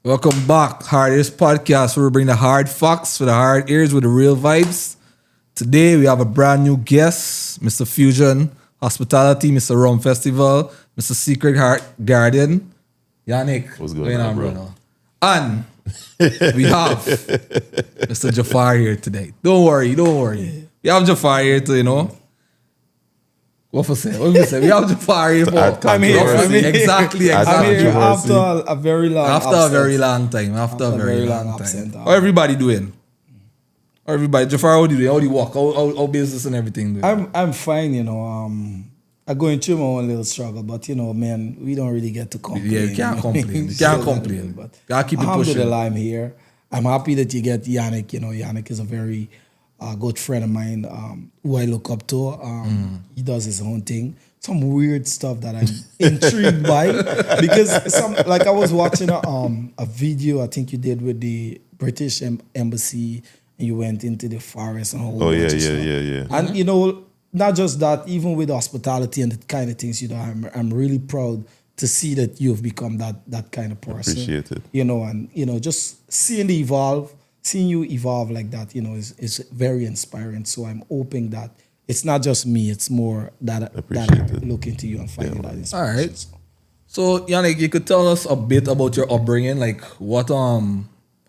Welcome back, Hard Ears Podcast, where we bring the hard facts for the hard ears with the real vibes. Today we have a brand new guest, Mr. Fusion Hospitality, Mr. Rum Festival, Mr. Secret Heart Garden, Yonnick. What's going on, bro? And we have Mr. Jafar here today. Don't worry. We have Jafar here too, What we say? We have Jafar here for I'm here. Exactly. I'm here Controversy. after a very long After absence. a very long time. After a very long absence. time. How everybody doing? How everybody? Jafar, how do you do? How do you walk? How business and everything doing? I'm fine, I'm going through my own little struggle, but man, we don't really get to complain. Yeah, you can't complain. You can't complain. But Gotta keep it pushing. alhamdulillah, I'm here. I'm happy that you get Yonnick. Yonnick is a very good friend of mine who I look up to. He does his own thing. Some weird stuff that I'm intrigued by because I was watching a video I think you did with the British Embassy, and you went into the forest and all. Oh yeah. And not just that, even with hospitality and the kind of things I'm really proud to see that you've become that kind of person. Appreciate it. And just seeing you evolve like that, is very inspiring. So I'm hoping that it's not just me, it's more that I look into you and find that inspiration. All right. So Yonnick, you could tell us a bit about your upbringing, like how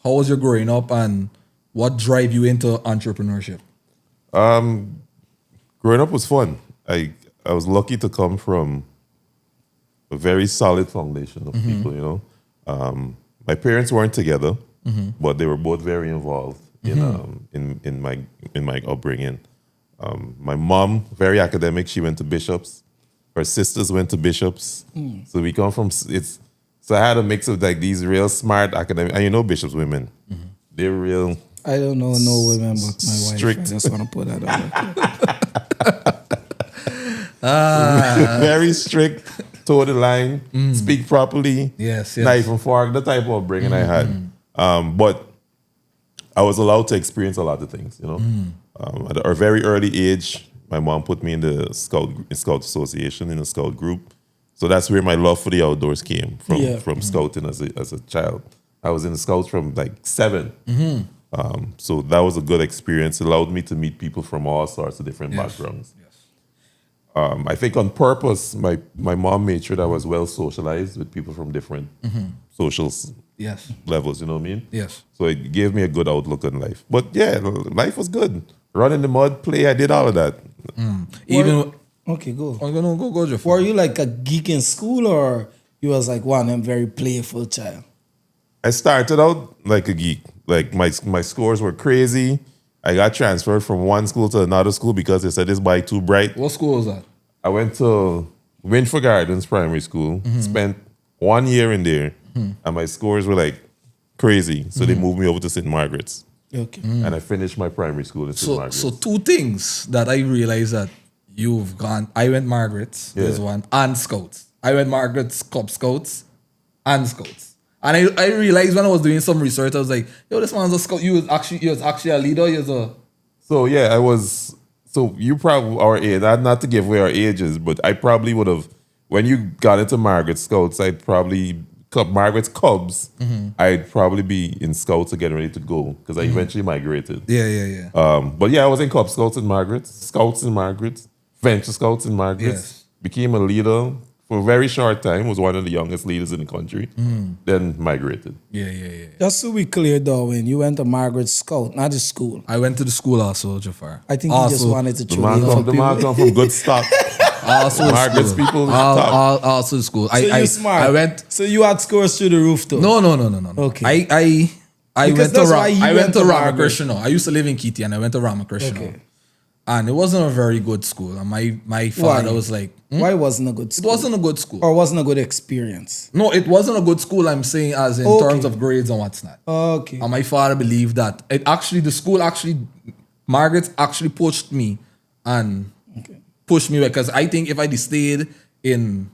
was your growing up and what drive you into entrepreneurship? Growing up was fun. I was lucky to come from a very solid foundation of people. My parents weren't together, but they were both very involved in my upbringing. My mom, very academic. She went to Bishops. Her sisters went to Bishops. So we come from So I had a mix of like these real smart academic, and Bishops women, they're real. I don't know no women but my strict. wife. I just want to put that out. Very strict, toe the line, speak properly. Yes. Knife and fork, the type of upbringing I had. But I was allowed to experience a lot of things, At a very early age, my mom put me in the Scout Association, in a Scout group. So that's where my love for the outdoors came from scouting as a child. I was in the Scouts from like 7. So that was a good experience. It allowed me to meet people from all sorts of different backgrounds. Yes. I think on purpose, my mom made sure that I was well socialized with people from different social levels, you know what I mean? Yes. So it gave me a good outlook on life. But yeah, life was good. Run in the mud, play, I did all of that. Okay, go. Go, Jafar. Were you like a geek in school, or you was like one of them very playful child? I started out like a geek. Like my scores were crazy. I got transferred from one school to another school because they said this boy too bright. What school was that? I went to Winford Gardens Primary School, spent 1 year in there, and my scores were like crazy. So they moved me over to St. Margaret's. Okay. And I finished my primary school in St. Margaret's. So two things that I realized that you've gone. I went Margaret's, there's one, and Scouts. I went Margaret's, Cub Scouts, and Scouts. And I realized when I was doing some research, I was like, yo, this man's a Scout. You was actually a leader. So yeah, I was. So you probably our age. Not to give away our ages, but I probably would have. When you got into Margaret Scouts, I'd probably Margaret's Cubs. I'd probably be in Scouts getting ready to go because I eventually migrated. Yeah. But yeah, I was in Cub Scouts in Margaret, Scouts in Margaret, Venture Scouts in Margaret. Yes. Became a leader for a very short time. Was one of the youngest leaders in the country. Then migrated. Yeah. Just so we clear, Darwin, you went to Margaret Scout, not the school. I went to the school also, Jafar. I think you just wanted to The throw man it come, for come from good stock. Also Margaret's school. people. Also the school. So you smart. I went. So you had scores through the roof too. No. Okay. I Because went to Margaret. Ramakrishna. I used to live in Kitty and I went to Ramakrishna. Okay. And it wasn't a very good school. And my father Why? was like, Why wasn't a good it school? wasn't a good school. Or wasn't a good experience? No, it wasn't a good school, I'm saying, as in Okay. terms of grades and what's not. Okay. And my father believed that Margaret actually poached me and pushed me because I think if I stayed in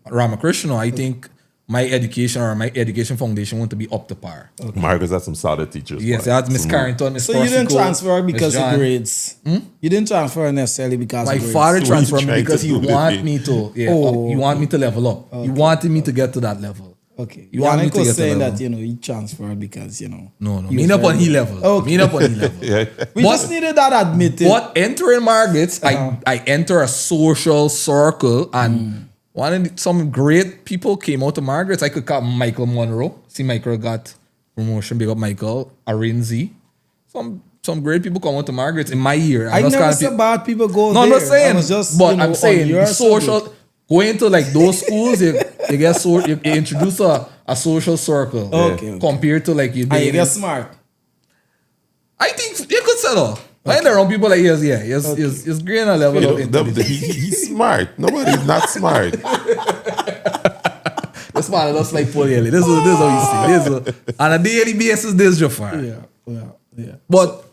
Ramakrishna, I think my education foundation want to be up to par. Margaret's had some solid teachers. Yes, boy. I had Miss Carrington, Miss So you didn't Persico, transfer because Miss of John. grades? You didn't transfer necessarily because My of grades? father So transferred he me tried because to he do the wanted thing. me to, Oh, he wanted me to level up. He wanted me to get to that level. Okay. You want me Yonnick to was get to saying level. that, he transferred because, No. he Me was not on very he good. level. Okay. Me not on he level. Yeah. We But- just needed that admitted. But entering Margaret's, Uh-huh. I enter a social circle, and some great people came out of Margaret's. I could call Michael Monroe. See, Michael got promotion. Big up Michael. Arinzi. Some great people come out to Margaret's in my year. I I'm just never kind of said bad people go No, there. I'm not saying. I was just, but I'm on saying your social. circle. Going to like those schools, you get you introduce a social circle. Okay. Compared to like you And you being. get smart. I think you could settle. When around people like yes, yeah, it's growing a level of intelligence. He's smart. Nobody's not smart. The smart just like Paul Haley. This is how you see. On a daily basis, this is Jafar. Yeah. But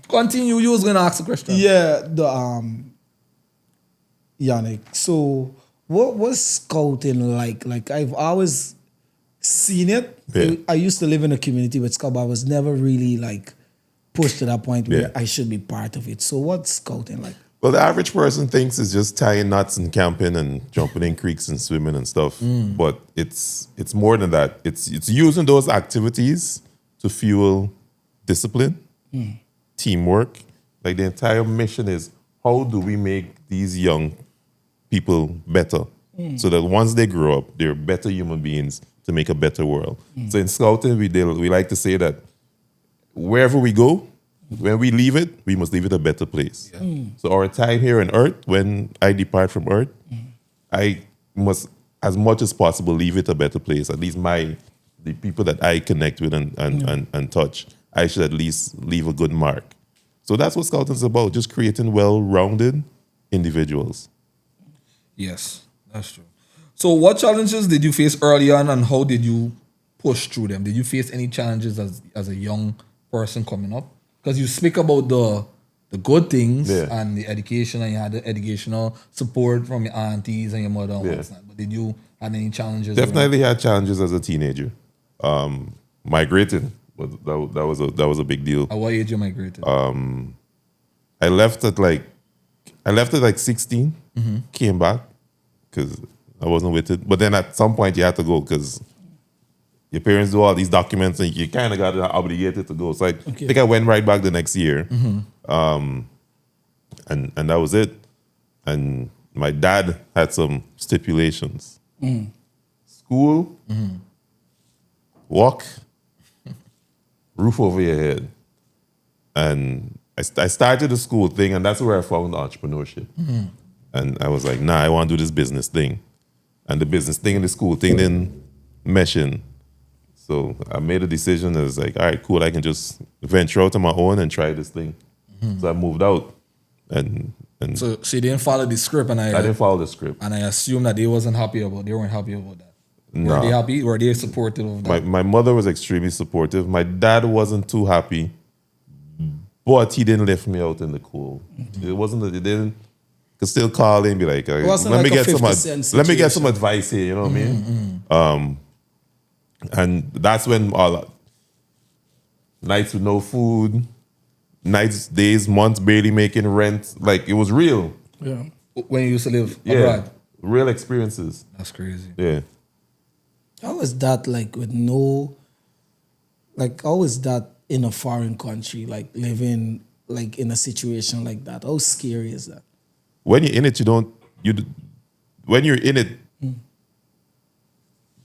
continue. You was gonna ask a question. Yeah, Yonnick. So what was scouting like? Like I've always seen it. Yeah. I used to live in a community with scout, but I was never really like pushed to that point where Yeah. I should be part of it. So what's scouting like? Well, the average person thinks it's just tying knots and camping and jumping in creeks and swimming and stuff. But it's more than that. It's using those activities to fuel discipline, teamwork. Like the entire mission is how do we make these young people better so that once they grow up, they're better human beings to make a better world. So in scouting, we like to say that wherever we go, when we leave it, we must leave it a better place. So our time here on earth, when I depart from earth, I must, as much as possible, leave it a better place. At least the people that I connect with and touch, I should at least leave a good mark. So that's what scouting is about, just creating well-rounded individuals. Yes, that's true. So what challenges did you face early on, and how did you push through them? Did you face any challenges as a young person coming up? Because you speak about the good things and the education, and you had the educational support from your aunties and your mother and whatnot. But did you have any challenges? Definitely had challenges as a teenager. Migrating, that was a big deal. At what age you migrated? I left at like 16, came back because I wasn't with it. But then at some point you had to go because your parents do all these documents and you kind of got obligated to go. So I think I went right back the next year. And that was it. And my dad had some stipulations. School, walk, roof over your head. And I started the school thing, and that's where I found entrepreneurship. And I was like, I want to do this business thing. And the business thing and the school thing didn't mesh in. So I made a decision that was like, all right, cool, I can just venture out on my own and try this thing. So I moved out. And so you didn't follow the script, and I didn't follow the script. And I assume that they weren't happy about that. No. Were they happy? Were they supportive of that? My mother was extremely supportive. My dad wasn't too happy, but he didn't lift me out in the cool. It didn't. Could still call in and be like, let me get some advice here. You know what I mean? And that's when all nights with no food, nights, days, months barely making rent. Like it was real. Yeah. When you used to live abroad. Real experiences. That's crazy. Yeah. How was that like with no, like how was that in a foreign country, like living like in a situation like that? How scary is that? When you're in it, when you're in it,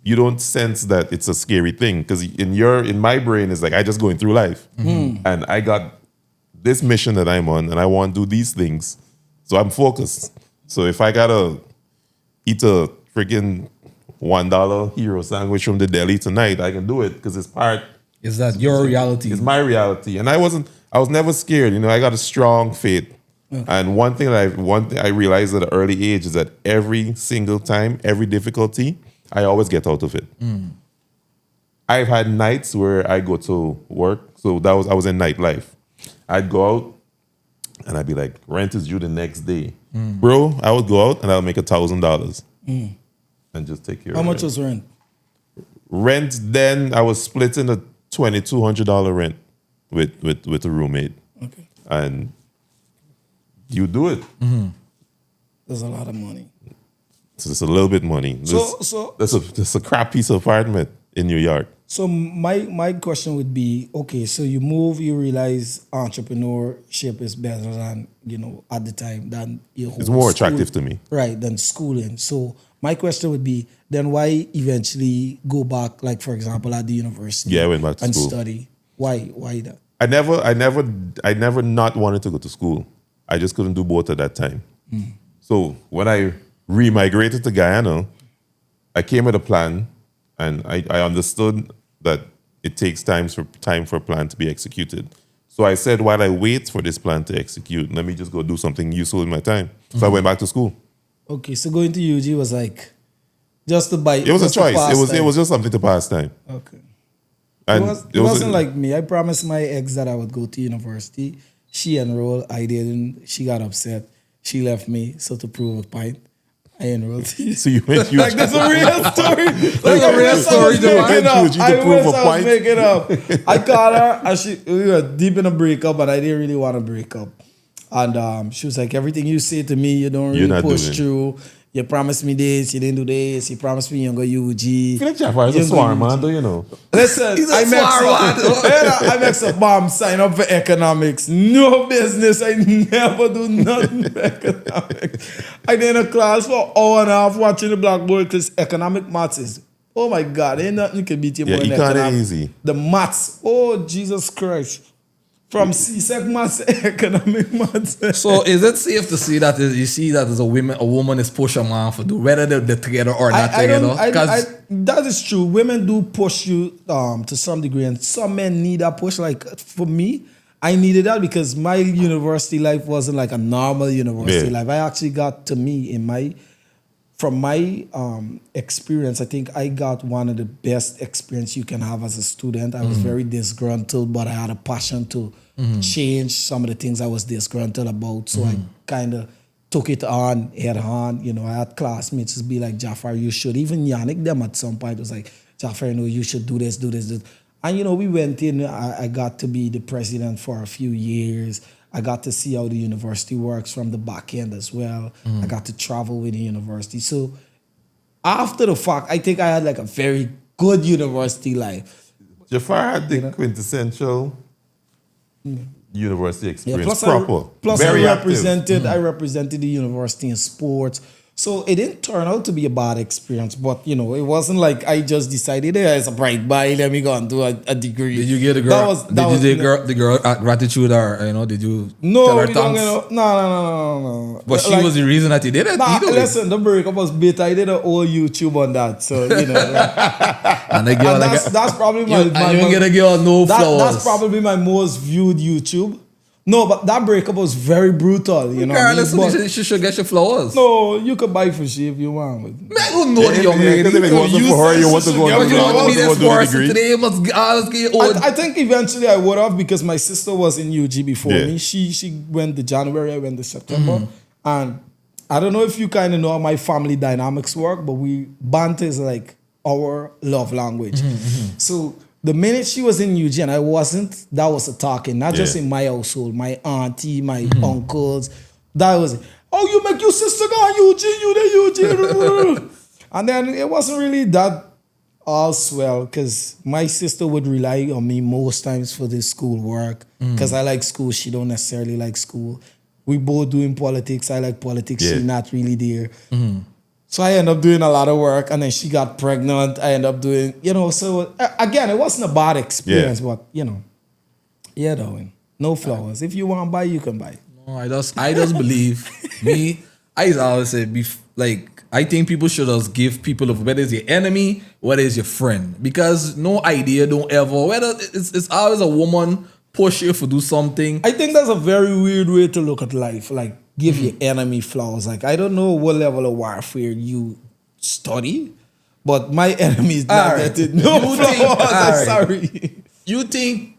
you don't sense that it's a scary thing. Because in my brain, it's like, I just going through life. And I got this mission that I'm on and I want to do these things. So I'm focused. So if I gotta eat a freaking $1 hero sandwich from the deli tonight, I can do it because it's part. Is that your reality? It's my reality. And I was never scared. I got a strong faith. And one thing I realized at an early age is that every single time, every difficulty, I always get out of it. I've had nights where I go to work. So I was in nightlife. I'd go out and I'd be like, rent is due the next day. Bro, I would go out and I'll make $1,000 and just take care of it. How much was rent? Rent then, I was splitting a $2,200 rent with a roommate. Okay. And you do it. There's a lot of money. So it's a little bit money. That's a crap piece of apartment in New York. So my question would be, okay, so you move, you realize entrepreneurship is better than, at the time than your whole It's more school, attractive to me. right, than schooling. So my question would be, then why eventually go back, like for example, at the university? Yeah, I went back to and school. study. Why that? I never not wanted to go to school. I just couldn't do both at that time. So when I remigrated to Guyana, I came with a plan, and I understood that it takes time for a plan to be executed. So I said, while I wait for this plan to execute, let me just go do something useful in my time. So I went back to school. Okay, so going to UG was like just to buy. It was a choice. It was just something to pass time. Okay. And It wasn't like me. I promised my ex that I would go to university. She enrolled. I didn't. She got upset. She left me. So to prove a point, I enrolled. So you went Like that's a real story. Like a real story, though. To prove a point. Make it up. I called her and we were deep in a breakup, and I didn't really want to break up. And she was like, everything you say to me, you don't You're really not push doing. through. You promised me this, you didn't do this. You promised me you're going to go UG. I feel like Jafar is a You don't go swarm, UG. man, don't you know? Listen, He's a I smart make some bomb sign up for economics. No business. I never do nothing for economics. I did a class for an hour and a half watching the blackboard because economic maths is, oh my God, ain't nothing can beat you more than Econ ain't economics. easy. The maths, oh Jesus Christ. From CSEC maths, economic maths. So is it safe to say that you see that as a woman is push a man for do whether they're together or not together? That is true. Women do push you to some degree, and some men need that push. Like for me, I needed that because my university life wasn't like a normal university life. I actually got to me from my experience, I think I got one of the best experience you can have as a student. I was very disgruntled, but I had a passion to change some of the things I was disgruntled about. So I kind of took it on, head on. I had classmates just be like, Jafar, you should. Even Yonnick, them at some point was like, Jafar, you should do this, do this, do this. And, we went in, I got to be the president for a few years. I got to see how the university works from the back end as well. I got to travel with the university. So after the fact, I think I had like a very good university life. Jafar had the quintessential university experience. Plus Very I active. I represented the university in sports. So it didn't turn out to be a bad experience, but it wasn't like I just decided, hey, it's a bright buy, let me go and do a degree. Did you get the girl? The girl gratitude or did you tell her thanks? No. But she was the reason that you did it. Listen, the breakup was bitter. I did a whole YouTube on that, so and they give that's probably my. You get a girl no flowers. That's probably my most viewed YouTube. No, but that breakup was very brutal, Regardless, she should get your flowers. No, you could buy for she if you want. Man, who know the young lady? Because if it wasn't for her, you want to go and You want to be this do the person degree. today, must get old. I think eventually I would have because my sister was in UG before me. She went to January, I went to September. And I don't know if you kind of know how my family dynamics work, but banter is like our love language. So the minute she was in UG and I wasn't, that was a talking, not just in my household, my auntie, my uncles. That was it. Oh, you make your sister go on UG, you the UG. And then it wasn't really that all swell because my sister would rely on me most times for the school work because I like school. She don't necessarily like school. We both doing politics. I like politics. She not really there. So I ended up doing a lot of work, and then she got pregnant. I ended up doing, so again, it wasn't a bad experience, but, no flowers. If you want to buy, you can buy. No, I just believe, I always say, I think people should just give people, whether it's your enemy, whether it's your friend, because no idea, don't ever, whether it's always a woman push you to do something. I think that's a very weird way to look at life, like, give your enemy flowers. Like, I don't know what level of warfare you study, but my enemy is not getting no flowers. I'm sorry. You think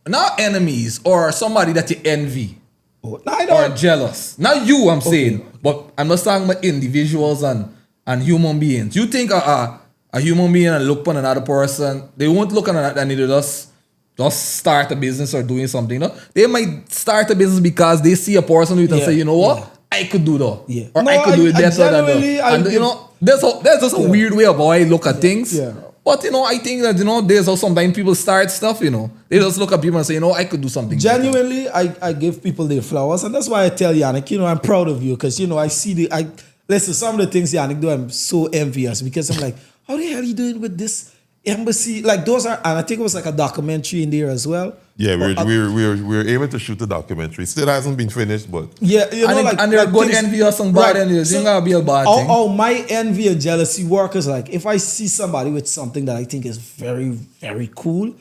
not enemies or somebody that you envy No, I don't. or jealous. Not you, I'm saying, but I'm not talking about individuals and human beings. You think a human being and look upon another person, they won't look at and either just start a business or doing something. They might start a business because they see a person who can say, you know what? I could do that. Yeah. Or No, I could do it I better than genuinely, that. I And, give- there's just a weird way of how I look at things. Yeah. But, I think that, there's also sometimes people start stuff, They just look at people and say, I could do something better. Genuinely, I give people their flowers, and that's why I tell Yonnick, I'm proud of you because I see listen, some of the things Yonnick do, I'm so envious because I'm like, how the hell are you doing with this embassy? Like those are, and I think it was like a documentary in there as well. Yeah, we're able to shoot the documentary. Still hasn't been finished, but Yeah, And they're good envious and bad envious. It's gonna be a bad thing. Oh, my envy and jealousy work is like if I see somebody with something that I think is very, very cool,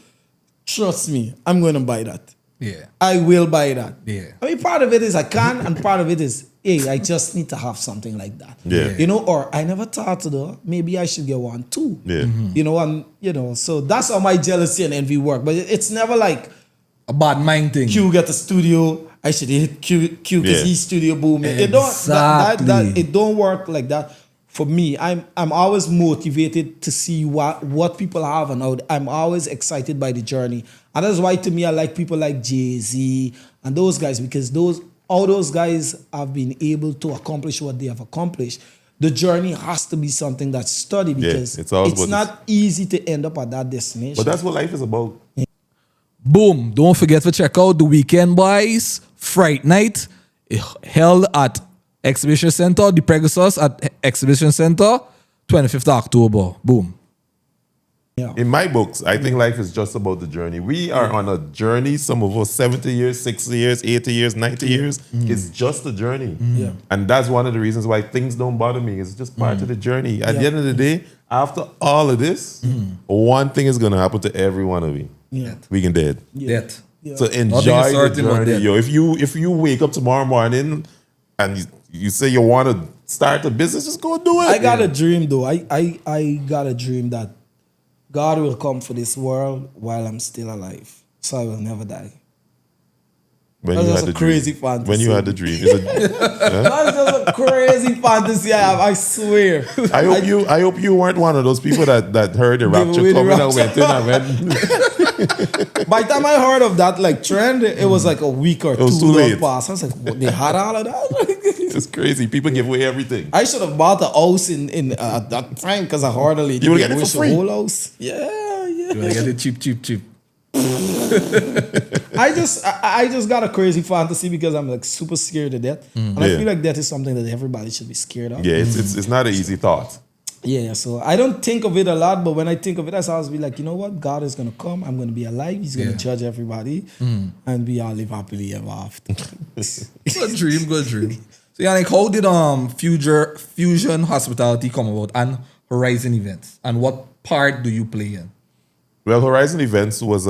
trust me, I'm going to buy that. Yeah. I will buy that. Yeah. I mean, part of it is I can, and part of it is, hey, I just need to have something like that. Yeah. Or I never thought to do, maybe I should get one too. yeah. So that's how my jealousy and envy work. But it's never like A bad mind thing. Q got the studio, I should hit Q because Yeah. he's studio booming. Exactly. It don't work like that. For me, I'm always motivated to see what people have and how I'm always excited by the journey. And that's why to me I like people like Jay-Z and those guys because all those guys have been able to accomplish what they have accomplished. The journey has to be something that's studied because it's always it's what not easy to end up at that destination. But that's what life is about. Boom. Don't forget to check out the Weekend Boys Fright Night held at Exhibition Center, the Pegasus at Exhibition Center, 25th October. Boom. Yeah. In my books, I think life is just about the journey. We are on a journey, some of us 70 years, 60 years, 80 years, 90 years. It's just a journey. Yeah. And that's one of the reasons why things don't bother me. It's just part of the journey. At the end of the day, after all of this, one thing is going to happen to every one of you. Yeah. We can dead. Death. So Nothing enjoy is the certain but journey, death. yo. If you wake up tomorrow morning and you say you want to start a business, just go do it. I got a dream though. I got a dream that God will come for this world while I'm still alive. So I will never die. When That's you just had a the crazy dream. fantasy. When you had the dream. Is it, That's just a crazy fantasy I have, I swear. I hope you weren't one of those people that heard the rapture away the coming and rapture. went in and went. By the time I heard of that like trend, it was like a week or was two too long late. past. I was like, what, they had all of that? It's crazy. People give away everything. I should have bought a house in at that time because I heard a lady You would gave get it away for the free. whole house. Yeah. You want to get it cheap. I just got a crazy fantasy because I'm like super scared of death. And I Yeah. feel like death is something that everybody should be scared of. Yeah, it's not an easy thought. Yeah, so I don't think of it a lot, but when I think of it, I always be like, you know what? God is gonna come. I'm gonna be alive. He's gonna Yeah. judge everybody, and we all live happily ever after. Good dream. So Yonnick, how did Fusion Hospitality come about and Horizon Events? And what part do you play in? Well, Horizon Events was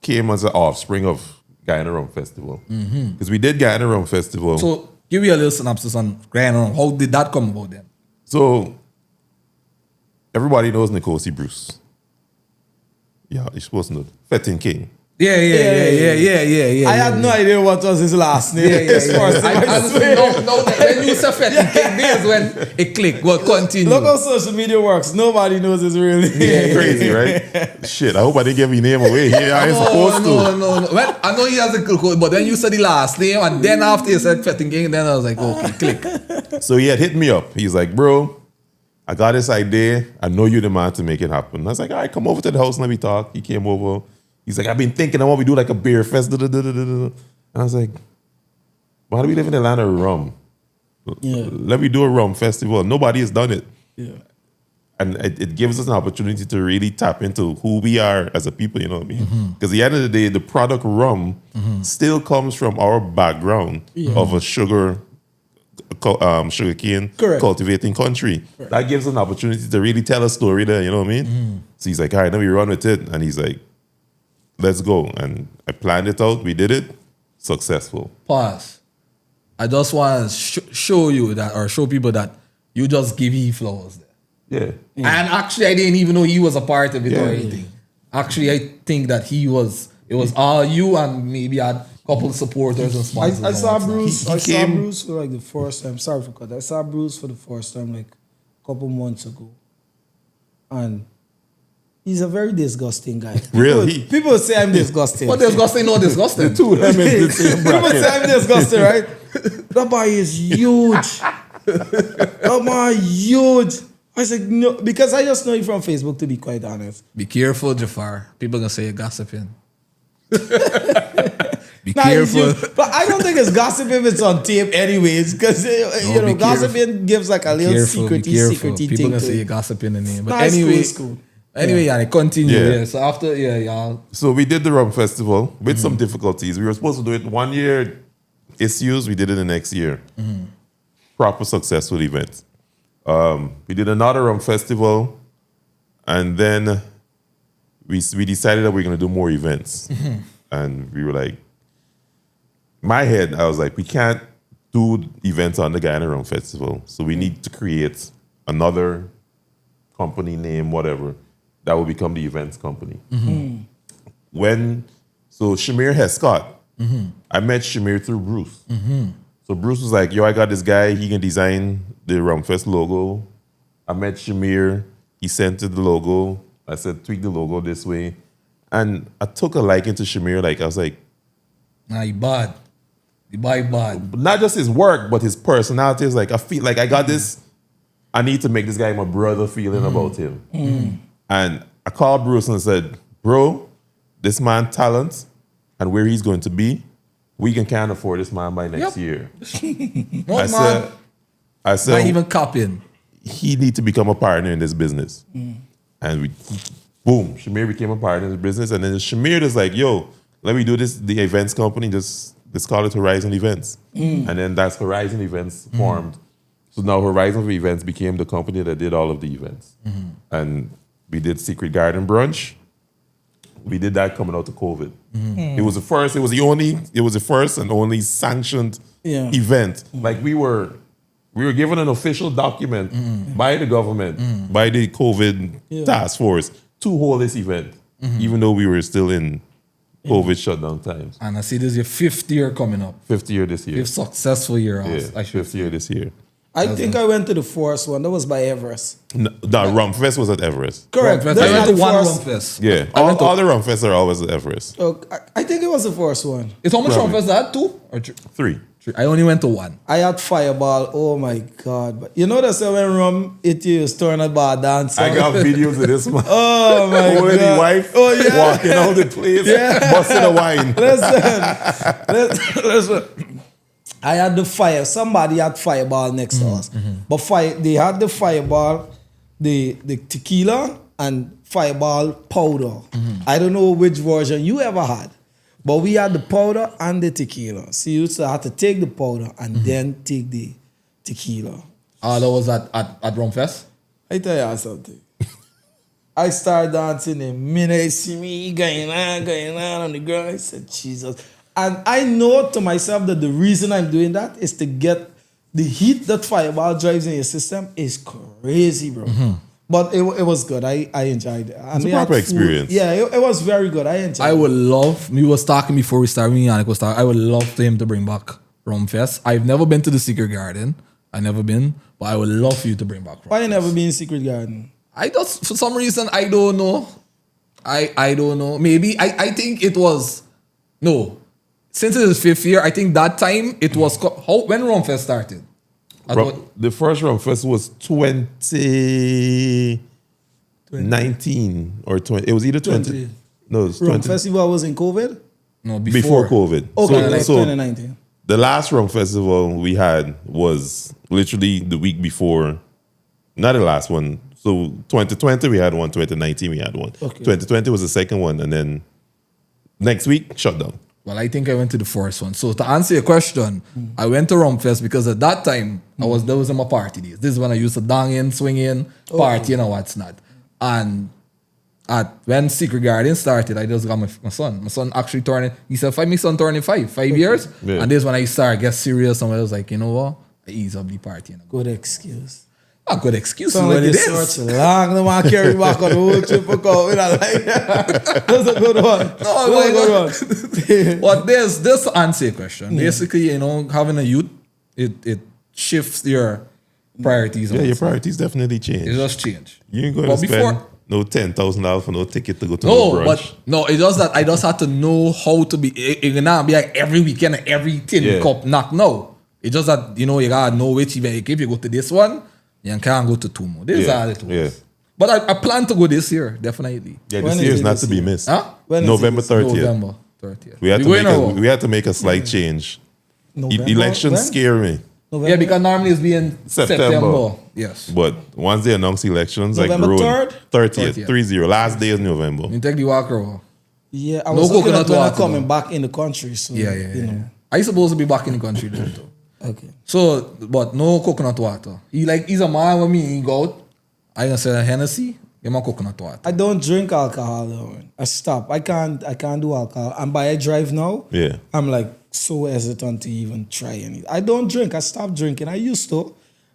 came as an offspring of Guyana Rum Festival. Because we did Guyana Rum Festival. So give me a little synopsis on Guyana. How did that come about then? So, everybody knows Nkosi Bruce. Yeah, you're supposed to know. Fettin King. Yeah. I had no idea what was his last name. His first name, I swear. No, when you say Fetty King, there's when it click. Well, continue. Look how social media works. Nobody knows his real name. Crazy, right? Shit, I hope I didn't give your name away. Yeah, I was supposed to. No. Well, I know he has a code, but then you said the last name, and then after you said Fetty King, then I was like, okay, click. So he had hit me up. He's like, bro, I got this idea. I know you're the man to make it happen. I was like, all right, come over to the house and let me talk. He came over. He's like, I've been thinking I want to do like a beer fest. And I was like, why do we live in the land of rum? Yeah. Let me do a rum festival. Nobody has done it. Yeah. And it gives us an opportunity to really tap into who we are as a people, you know what I mean? Because at the end of the day, the product rum still comes from our background of a sugarcane Correct. cultivating country. That gives us an opportunity to really tell a story there, you know what I mean? So he's like, all right, let me run with it. And he's like, let's go. And I planned it out. We did it. Successful. Pause. I just want to show you that, or show people that you just give he flowers there. Yeah. And actually, I didn't even know he was a part of it Yeah. or anything. Actually, I think that it was all you and maybe had a couple supporters and sponsors. I saw and Bruce. He I saw came- Bruce for like the first time. Sorry for cut. I saw Bruce for the first time like a couple months ago, and He's a very disgusting guy. Really? People say I'm disgusting. What disgusting? No disgusting. Two of them in the same People bracket. say I'm disgusting, right? That boy is huge. That man huge. I said no, because I just know you from Facebook, to be quite honest. Be careful, Jafar. People gonna say you're gossiping. Be Nah, he's careful. huge. But I don't think it's gossip if it's on tape anyways, because be gossiping gives like a little secrety People thing gonna to say you're it. gossiping in there. But Nah, it's cool, anyway, it's cool. anyway, yeah, continue. Yeah. Yeah. So after, y'all. So we did the rum festival with some difficulties. We were supposed to do it 1 year issues. We did it the next year. Proper successful event. We did another rum festival, and then we decided that we are going to do more events. And we were like, my head, I was like, we can't do events on the Guyana Rum Festival. So we need to create another company name, whatever, that will become the events company. So Shamir Hescott, I met Shamir through Bruce. So Bruce was like, yo, I got this guy, he can design the Rumfest logo. I met Shamir, he sent it the logo. I said, tweak the logo this way. And I took a liking to Shamir. Like, I was like, Nah, he bad. The boy bad. not just his work, but his personality. Is like, I feel like I got this. I need to make this guy my brother feeling about him. And I called Bruce and said, bro, this man talent and where he's going to be, we can't afford this man by next year. What man? I Not said, even copying. he need to become a partner in this business. And boom, Shamir became a partner in the business. And then Shamir is like, yo, let me do this, the events company, let's call it Horizon Events. And then that's Horizon Events formed. So now Horizon Events became the company that did all of the events. And we did Secret Garden Brunch. We did that coming out of COVID. It was the first and only sanctioned event. Like we were given an official document by the government, by the COVID task force to hold this event, even though we were still in COVID shutdown times. And I see this is your 5th year coming up. 5th year this year. 5th successful year. Yeah, I should 5th year this year. I think I went to the first one. That was by Everest. No, the Rumfest was at Everest. Correct. Rumfest. That's I went not to the one first- Rumfest. Yeah, all the Rumfests are always at Everest. I think it was the first one. It's how much Probably. Rumfest that? 2 or 3? 3. I only went to 1. I had Fireball. Oh my God. But you know that's when rum it you turn a bar dance. I got videos of this man. Oh my Holding God. the wife, walking out the place, busting a wine. Listen. I had the fire. Somebody had Fireball next to us. But they had the Fireball, the tequila, and Fireball powder. I don't know which version you ever had. But we had the powder and the tequila. So you used to have to take the powder and then take the tequila. That was at Rumfest? I tell you something. I started dancing the minute I see me going on the ground. I said, Jesus. And I know to myself that the reason I'm doing that is to get the heat that Fireball drives in your system is crazy, bro. But it was good. I enjoyed it. And It's a we had proper food. experience. Yeah, it was very good. I enjoyed I it. would love, we was talking before we started, me and Yonnick was talking, I would love for him to bring back Rumfest. I've never been to the Secret Garden. I never been, but I would love for you to bring back Rumfest. Why you never been in Secret Garden? I just, for some reason, I don't know. I don't know. Maybe, I think it was, no. Since it is 5th year, I think that time it was, when Rumfest started? The first Rumfest was 2019 or 20. It was either 20. No, it was Rum 20. Festival was in COVID? No, Before COVID. Okay, like so 2019. the last Rum Festival we had was literally the week before, not the last one. So 2020 we had one, 2019 we had one. Okay. 2020 was the second one, and then next week, shut down. Well, I think I went to the first one. So to answer your question, I went to Rumfest because at that time, that was in my party days. This is when I used to dang in, swing in, party, and what's not. And when Secret Garden started, I just got my son. My son actually he said, my son turning 5 years. Yeah. And this is when I started get serious and I was like, you know what? I ease up the party. Good excuse. A good excuse Sound what like it you is. search long. The man carry back on the whole trip. That's a good one. No, That's a good one. But this to answer your question. Basically, having a youth, it shifts your priorities. Yeah, your priorities definitely It change. just change. You ain't going But to before- spend no $10,000 for no ticket to go to no brunch. But no, it's just that I just had to know how to be. It cannot be like every weekend and every tin cup knock. No, it's just that you gotta know which event. If you go to this one, you can't go to two more. This is how it was. Yeah. But I plan to go this year, definitely. Yeah, When this is year is it not this to be year? missed. Huh? When is November it? 30th. November 30th. We had to make a slight change. November? Elections When? scare me. November? Yeah, because normally it's being September. Yes. But once they announce elections, November like 3rd? 30th, 30. Last day is November. You take the walker. Yeah, I No was looking coconut at when I'm water, coming though. back in the country. So, Yeah. you know. I supposed to be back in the country then too. Okay. So, but no coconut water. He's a man with me. He go out. I gonna say Hennessy. Give my coconut water. I don't drink alcohol though. Man. I stop. I can't do alcohol. And by I drive now, Yeah. I'm like so hesitant to even try anything. I don't drink. I stopped drinking. I used to.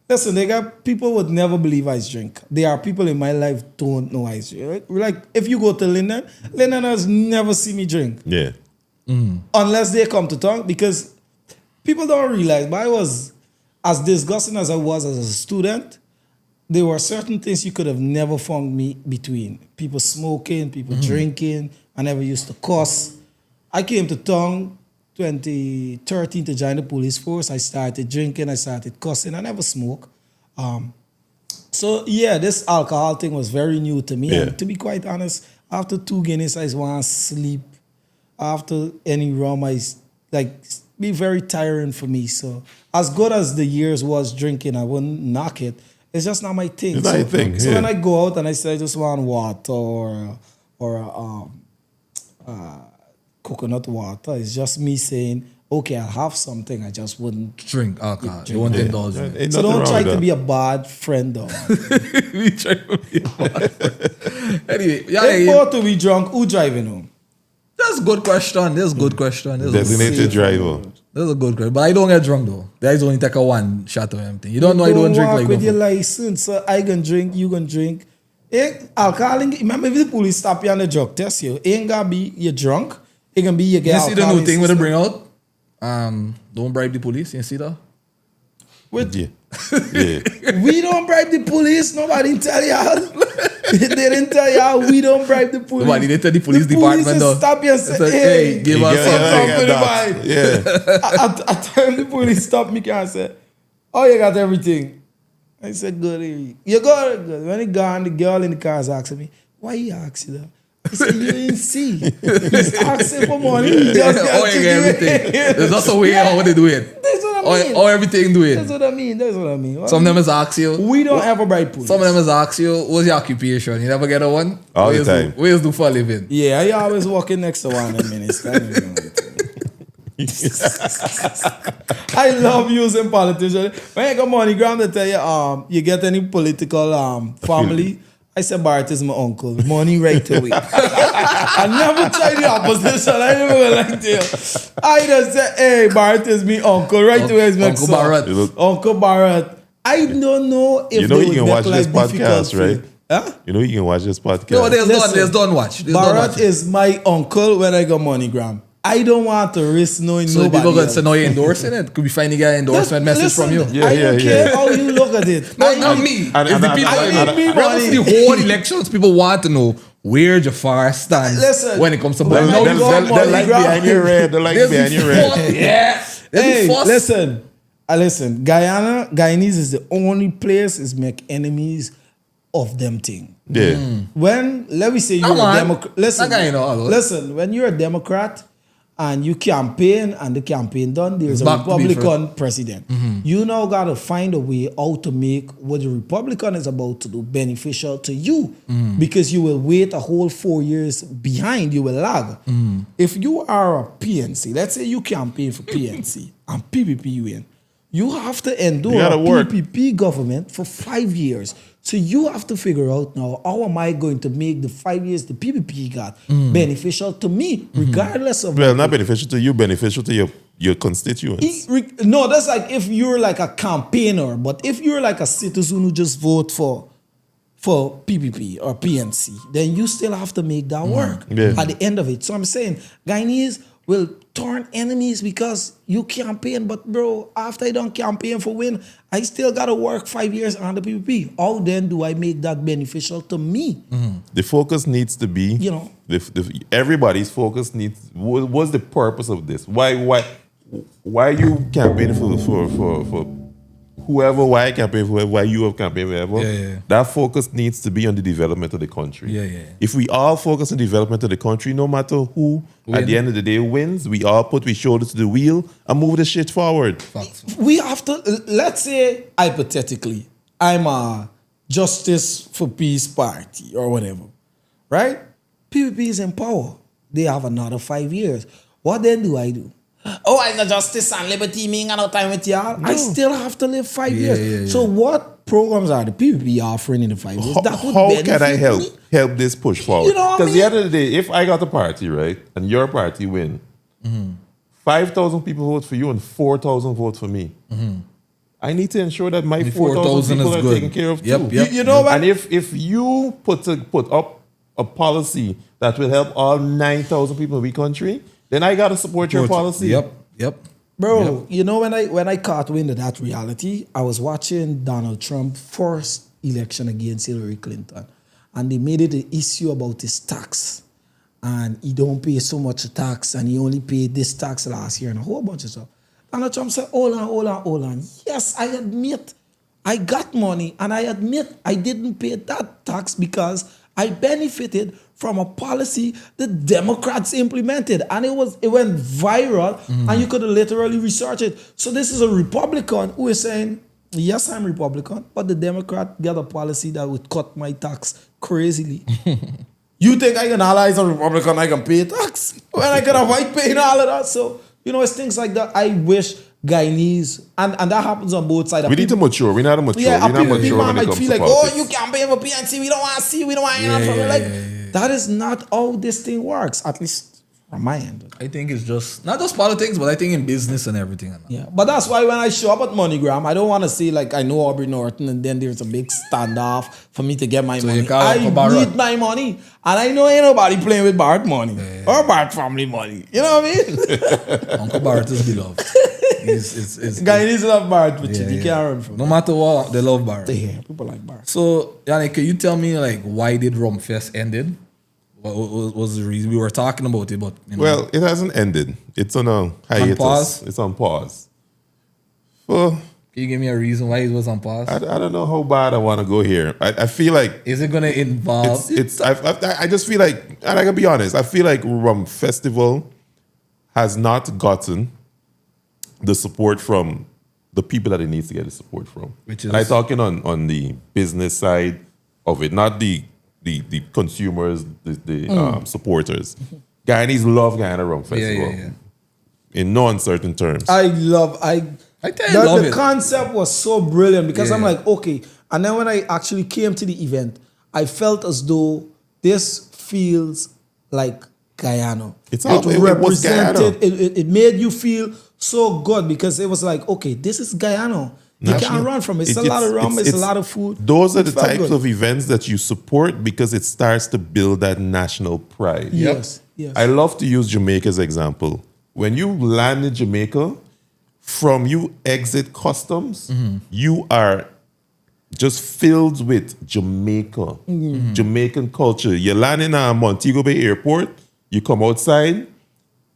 Listen, they got people would never believe I drink. There are people in my life don't know I drink. Right? Like if you go to Linden has never seen me drink. Yeah. Unless they come to town, because people don't realize, but I was as disgusting as I was as a student. There were certain things you could have never found me between. People smoking, people drinking. I never used to cuss. I came to town 2013 to join the police force. I started drinking, I started cussing. I never smoked. So yeah, this alcohol thing was very new to me. Yeah. And to be quite honest, after 2 Guinness, I just want to sleep. After any rum, be very tiring for me. So as good as the years was drinking, I wouldn't knock it. It's just not my thing. It's not your thing, So yeah. when I go out and I say I just want water or coconut water, it's just me saying, okay, I'll have something. I just wouldn't. Drink alcohol. Drink. You want Yeah. indulge me. Ain't So nothing don't wrong try with to that. be a bad friend, though. We try to be Anyway, If both to be drunk, who driving home? that's a good question. That's a good question. That's a Designated Safe. driver. That's a good question. But I don't get drunk though. Guys only take a one shot of everything. You don't know I don't drink walk like with that. your license. So I can drink, you can drink. Alcohol, remember if the police stop you on the drug test, you ain't gonna be you drunk. It can be you get You see the alcohol new in thing when they system. bring out? Don't bribe the police. You see that? Yeah. Yeah. We don't bribe the police. Nobody tell y'all. They didn't tell y'all we don't bribe the police. Nobody, they tell the police department Police though. stop you and They say, say, hey, give You us get- some yeah, company that. man. Yeah. At time the police stop me and say, oh, you got everything. I said, good. You got it. Good. When he gone, the girl in the car is asking me, why you asking that? I said, you didn't see. He's asking for money. He just got Oh, you get everything. There's also a way how they do it. That's what I mean. Or everything do That's it. what I mean. That's what I mean. Some of them is ask you. We don't ever bribe police. Some of them is ask you, what's your occupation? You never get a one? All the Where's time. Where's do for a living? Yeah, I always walking next to one in minutes. I love using politicians. When you got MoneyGram, they tell you, you get any political family. I said, Bart is my uncle. Money right away. I never tried the opposition. I never like to. I just said, hey, Bart is me uncle. Right away is my Uncle son. Barrett. Uncle Barrett. I don't know if You know they you would can make watch life this podcast, difficult for you. right? Huh? You know you can watch this podcast. No, there's Listen, done watch. There's done Barrett watch. is my uncle when I got MoneyGram. I don't want to risk knowing So nobody people could else. say, no, you're endorsing it. Could be finding an endorsement message from you. Yeah, I don't yeah, care yeah. how you look at it. No, not me. And- It's the and- people. and- and- Regardless of the whole elections, people want to know where Jafar stands Listen, when it comes to when black. I Now, go They like MoneyGram. behind your red. They like there's behind the your red. first- Yeah. There's Hey, the first- listen. Guyanese is the only place is make enemies of them thing. Yeah. When let me say you're Come a on. Democrat. Listen, That guy know all of it. listen. When you're a Democrat and you campaign and the campaign done, there's a Back to be Republican president. You now got to find a way how to make what the Republican is about to do beneficial to you, because you will wait a whole 4 years behind. You will lag. If you are a PNC, let's say you campaign for PNC and PPP you win. You have to endure You gotta a work. PPP government for 5 years. So you have to figure out now, how am I going to make the 5 years the PPP got beneficial to me, regardless of... Well, not beneficial to you, beneficial to your constituents. No, that's like if you're like a campaigner, but if you're like a citizen who just vote for PPP or PNC, then you still have to make that work Yeah. at the end of it. So I'm saying Guyanese will torn enemies because you campaign, but bro, after I don't campaign for win, I still gotta work 5 years on the PPP. How then do I make that beneficial to me? The focus needs to be, You know. Everybody's focus needs. What's the purpose of this? Why you campaigning for whoever? Why campaign for whoever? Why you have campaign for whoever? Yeah. That focus needs to be on the development of the country. Yeah. If we all focus on the development of the country, no matter who at the end of the day wins, we all put our shoulders to the wheel and move the shit forward. Facts. We have to, let's say, hypothetically, I'm a Justice for Peace party or whatever, right? PPP is in power. They have another 5 years. What then do I do? Oh, I'm the Justice and Liberty, me ain't got no time with y'all. I still have to live 5 years. Yeah. So what programs are the PPP offering in the 5 years? That would How can I benefit me? help this push forward? You know what I Because the mean? end of the day, if I got a party, right, and your party win, 5,000 people vote for you and 4,000 vote for me. I need to ensure that my 4,000 people is are good. taken care of Yep, too. yep. You know what? And if you put up a policy that will help all 9,000 people in the country, then I got to support your policy. Yep. Bro, you know when I caught wind of that reality, I was watching Donald Trump first election against Hillary Clinton, and they made it an issue about his tax, and he don't pay so much tax, and he only paid this tax last year and a whole bunch of stuff. Donald Trump said, hold on. Yes, I admit I got money, and I admit I didn't pay that tax because I benefited from a policy the Democrats implemented, and it went viral, and you could literally research it. So this is a Republican who is saying, yes, I'm Republican, but the Democrat got a policy that would cut my tax crazily. You think I can analyze a Republican, I can pay tax? When I can avoid paying all of that? So, it's things like that. I wish Guyanese, and that happens on both sides. We need to mature. We're not mature. Yeah, We're not mature people when it might comes feel to like, politics. oh, you can't pay for PNC. We don't want to see. We don't want to hear from you. Like, that is not how this thing works. At least from my end. I think it's just not just politics, but I think in business and everything. Yeah, but that's why when I show up at MoneyGram, I don't want to say like I know Aubrey Norton, and then there's a big standoff for me to get my So money. you can't I Uncle Barrett. need my money, and I know ain't nobody playing with Bart money or Bart family money. You know what I mean? Uncle Bart is beloved. It's Guyanese love Bart, but you yeah. can't run from. No matter what, they love Bart. Yeah, people like Bart. So, Yonnick, can you tell me like why did Rumfest ended? What was the reason? We were talking about it, but Well, it hasn't ended. It's on a hiatus. pause? It's on pause. Well, can you give me a reason why it was on pause? I don't know how bad I want to go here. I feel like Is it gonna involve? I just feel like, and I gotta be honest, I feel like Rum Festival has not gotten the support from the people that it needs to get the support from. Which and I'm is? talking on the business side of it, not the consumers, the supporters. Guyanese love Guyana Rum Festival. yeah. In no uncertain terms. I tell you, love the it. concept was so brilliant because I'm Yeah. like, okay. And then when I actually came to the event, I felt as though this feels like Guyana. It was Guyana. It made you feel so good because it was like, okay, this is Guyana. You National- can't run from it. It's a lot of rum, it's a lot of food. Those are It the felt types good. of events that you support because it starts to build that national pride. Yes. I love to use Jamaica as example. When you land in Jamaica, from you exit customs, you are just filled with Jamaica, Jamaican culture. You land in Montego Bay Airport, you come outside,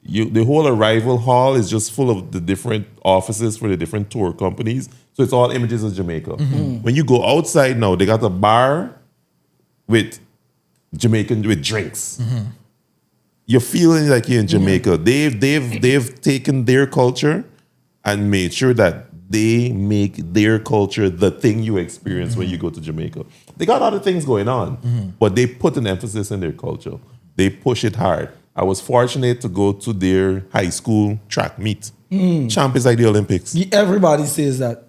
the whole arrival hall is just full of the different offices for the different tour companies. So it's all images of Jamaica. When you go outside now, they got a bar with Jamaican with drinks. You're feeling like you're in Jamaica. They've taken their culture and made sure that they make their culture the thing you experience when you go to Jamaica. They got other things going on, but they put an emphasis in their culture. They push it hard. I was fortunate to go to their high school track meet. Champ is like the Olympics. Everybody says that.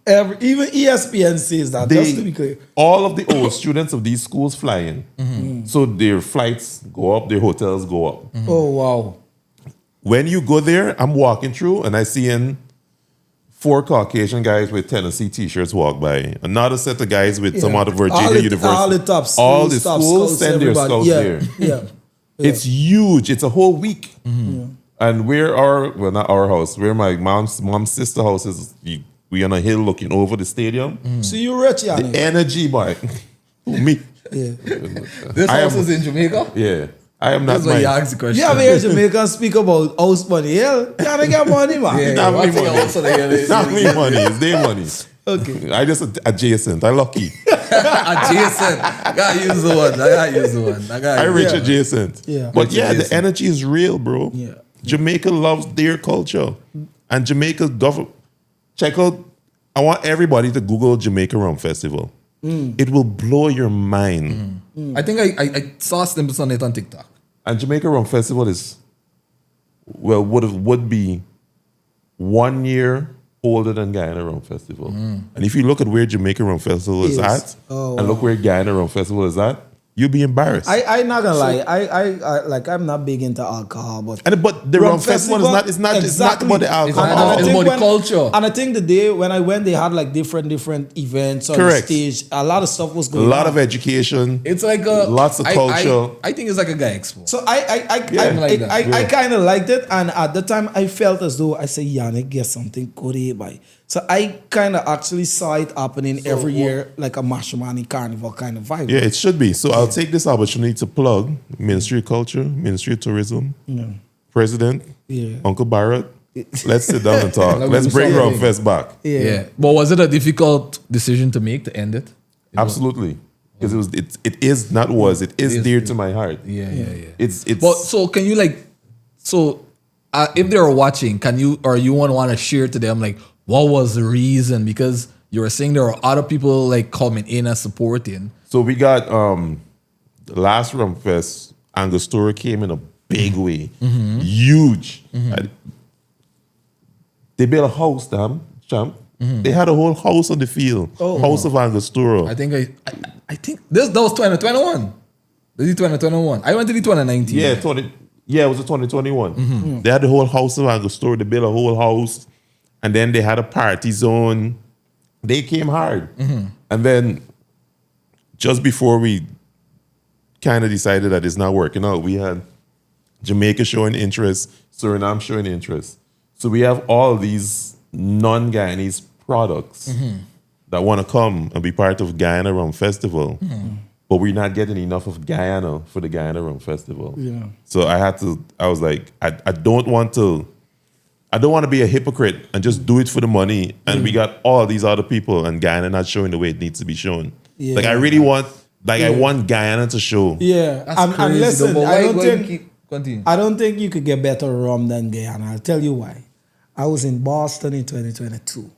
Even ESPN says that, just to be clear. All of the old students of these schools fly in. So their flights go up, their hotels go up. Oh, wow. When you go there, I'm walking through and I see 4 Caucasian guys with Tennessee t-shirts walk by. Another set of guys with some out of Virginia University. All the top schools, All the top schools scouts, send their everybody. scouts there. Yeah. It's huge. It's a whole week. And not our house, where my mom's sister house is, we on a hill looking over the stadium. So you rich, The Yonnick? energy, boy. Me. Yeah. This house is in Jamaica? Yeah. I am not That's why you my... asked the question. You ever hear Jamaicans speak about house money? Yeah, Yonnick get money, man. Yeah, Not I me think money. also they get it. It's not me money. It's their money. Okay. I just adjacent. I lucky. Adjacent. I gotta use the one. I rich adjacent. Yeah. But Rich yeah, adjacent. the energy is real, bro. Yeah. Jamaica loves their culture. And Jamaica's government... Check out... I want everybody to Google Jamaica Rum Festival. It will blow your mind. I think I saw snippets on it on TikTok. And Jamaica Rum Festival is... Well, would be 1 year older than Guyana Rum Festival. And if you look at where Jamaica Rum Festival is Yes. at, Oh, and look where Guyana Rum Festival is at, you'll be embarrassed. I not gonna lie. I'm not big into alcohol, but But the Rum Festival is not it's not about the alcohol. not- it's think about the culture. And I think the day when I went, they had like different events on Correct. the stage. A lot of stuff was A going on. lot of education. It's like a Lots of culture. I think it's like a guy expo. So like that. I kind of liked it, and at the time I felt as though I say Yonnick get something good here, by. So I kind of actually saw it happening every year, like a Mashimani Carnival kind of vibe. Yeah, it should be. So I'll take this opportunity to plug Ministry of Culture, Ministry of Tourism, President, Yeah. Uncle Barrett. Let's sit down and talk. Like Let's we bring saw Rum it. Fest back. Yeah. But was it a difficult decision to make to end it? Absolutely. Because it is dear to my heart. Yeah. It's But so can you if they're watching, can you or you want to share to them like what was the reason? Because you were saying there are other people like coming in and supporting. So we got the last Rum Fest, Angostura came in a big way. Huge. They built a house, champ. They had a whole house on the field. House of Angostura. I think that was 2021. This is 2021. I went to the 2019. Yeah, it was a 2021. They had the whole house of Angostura. They built a whole house. And then they had a party zone. They came hard. And then just before we kind of decided that it's not working out, we had Jamaica showing interest, Suriname showing interest. So we have all these non-Guyanese products that want to come and be part of Guyana Rum Festival. But we're not getting enough of Guyana for the Guyana Rum Festival. Yeah. So I was like, I don't want to be a hypocrite and just do it for the money. And we got all these other people and Guyana not showing the way it needs to be shown. Yeah. Like I really want, I want Guyana to show. Yeah. That's And crazy. listen, though, but I why- don't why think keep- continue. I don't think you could get better rum than Guyana. I'll tell you why. I was in Boston in 2022.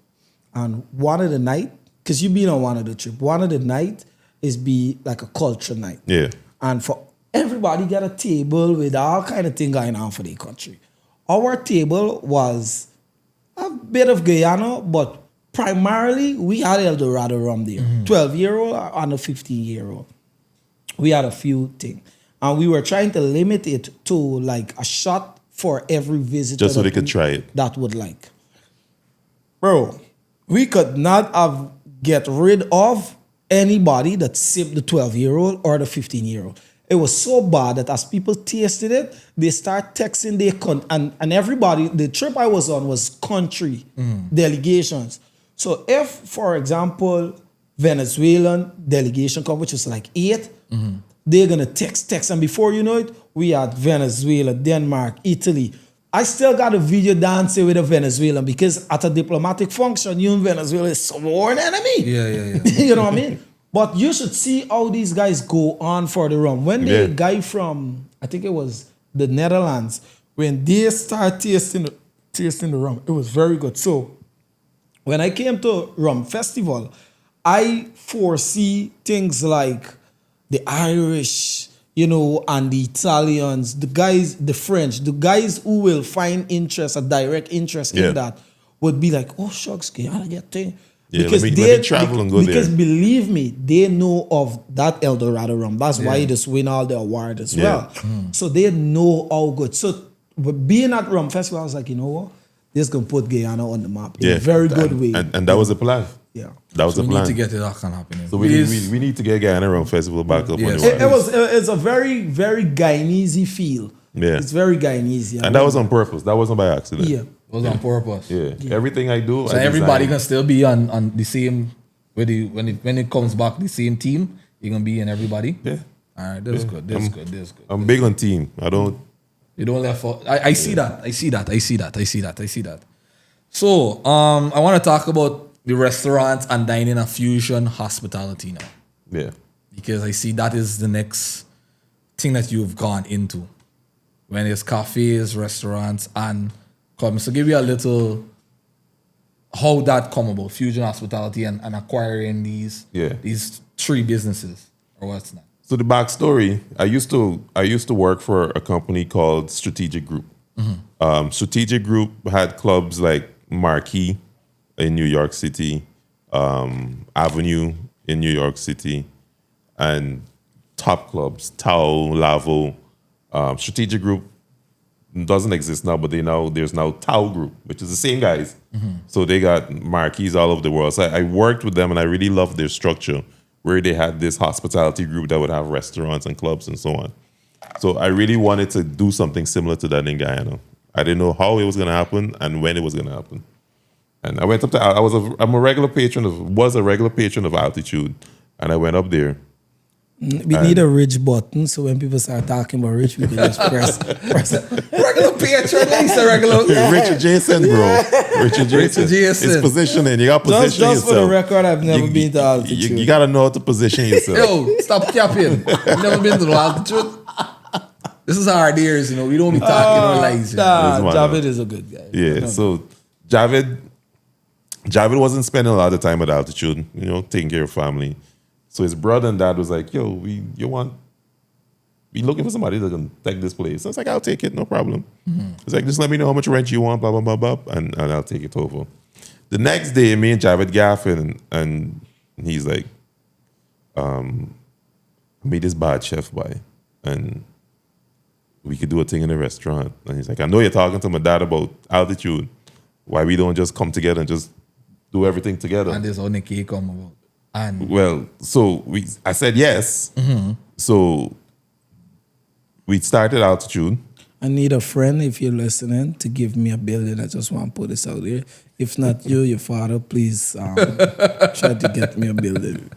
And one of the night, because you've been on one of the trip, one of the night is be like a culture night. Yeah. And for everybody got a table with all kind of thing going on for the country. Our table was a bit of Guyana, but primarily we had El Dorado rum there. 12-year-old and a 15-year-old. We had a few things. And we were trying to limit it to like a shot for every visitor. Just so that they could try it. That would like. Bro, we could not have get rid of anybody that sipped the 12-year-old or the 15-year-old. It was so bad that as people tasted it, they start texting and everybody, the trip I was on was country delegations. So if, for example, Venezuelan delegation come, which is like 8, they're gonna text, and before you know it, we had Venezuela, Denmark, Italy. I still got a video dancing with a Venezuelan because at a diplomatic function, you and Venezuela is sworn enemy. Yeah. You know what I mean? But you should see how these guys go on for the rum. When the Yeah. guy from, I think it was the Netherlands, when they start tasting the rum, it was very good. So when I came to Rum Festival, I foresee things like the Irish, and the Italians, the guys, the French, the guys who will find interest, a direct interest Yeah. in that, would be like, oh, shucks, Guyana get thing. Yeah, let me travel and go there. Because believe me, they know of that El Dorado rum. That's why it just win all the award as well. So they know how good. So but being at Rum Festival, I was like, you know what? This is going to put Guyana on the map in a very good way. And that was the plan. Yeah. That was We the need plan. to get it that can happen. So we need to get Guyana Rum Festival back up on Yes. the It's a very, very Guyanese feel Yeah. It's very Guyanese. And that was on purpose. That wasn't by accident. Yeah. It was on purpose. Yeah. Everything I do, So I everybody design. can still be on the same when it comes back the same team. You gonna be in everybody. Yeah. All right, that's good. That's good. That's good. I'm big on team. I don't. You don't left out. I see that. I see that. I see that. I see that. I see that. So I want to talk about the restaurants and dining and fusion hospitality now, Yeah. because I see that is the next thing that you've gone into when it's cafes, restaurants, and clubs. So give you a little how that come about, fusion hospitality and acquiring these three businesses or what's not. So the backstory: I used to work for a company called Strategic Group. Strategic Group had clubs like Marquee in New York City, Avenue in New York City, and top clubs, Tao, Lavo. Strategic Group doesn't exist now, but there's now Tao Group, which is the same guys. So they got marquees all over the world. So I worked with them, and I really loved their structure, where they had this hospitality group that would have restaurants and clubs and so on. So I really wanted to do something similar to that in Guyana. I didn't know how it was going to happen and when it was going to happen. And I went up to, I'm a regular patron of Altitude, and I went up there. We need a rich button, so when people start talking about rich, we can just press it. Regular patron, he's a regular. Richard Jason, bro. Richard Jason. It's positioning. You got to position yourself. Just for the record, I've never been to Altitude. You got to know how to position yourself. Yo, stop capping. You've never been to the Altitude? This is our dears, we don't be talking or lies. Nah, Javed is a good guy. Yeah, so Javed wasn't spending a lot of time at Altitude, taking care of family. So his brother and dad was like, yo, we looking for somebody that can take this place. So I was like, I'll take it, no problem. It's like, just let me know how much rent you want, blah, blah, blah, blah, and I'll take it over. The next day, me and Javed gaffing, and he's like, I made this bad chef by, and we could do a thing in the restaurant. And he's like, I know you're talking to my dad about Altitude. Why we don't just come together and just do everything together? And there's how Yonnick come about. And well, so I said yes. So we started Altitude. I need a friend, if you're listening, to give me a building. I just want to put this out there. If not you, your father, please try to get me a building.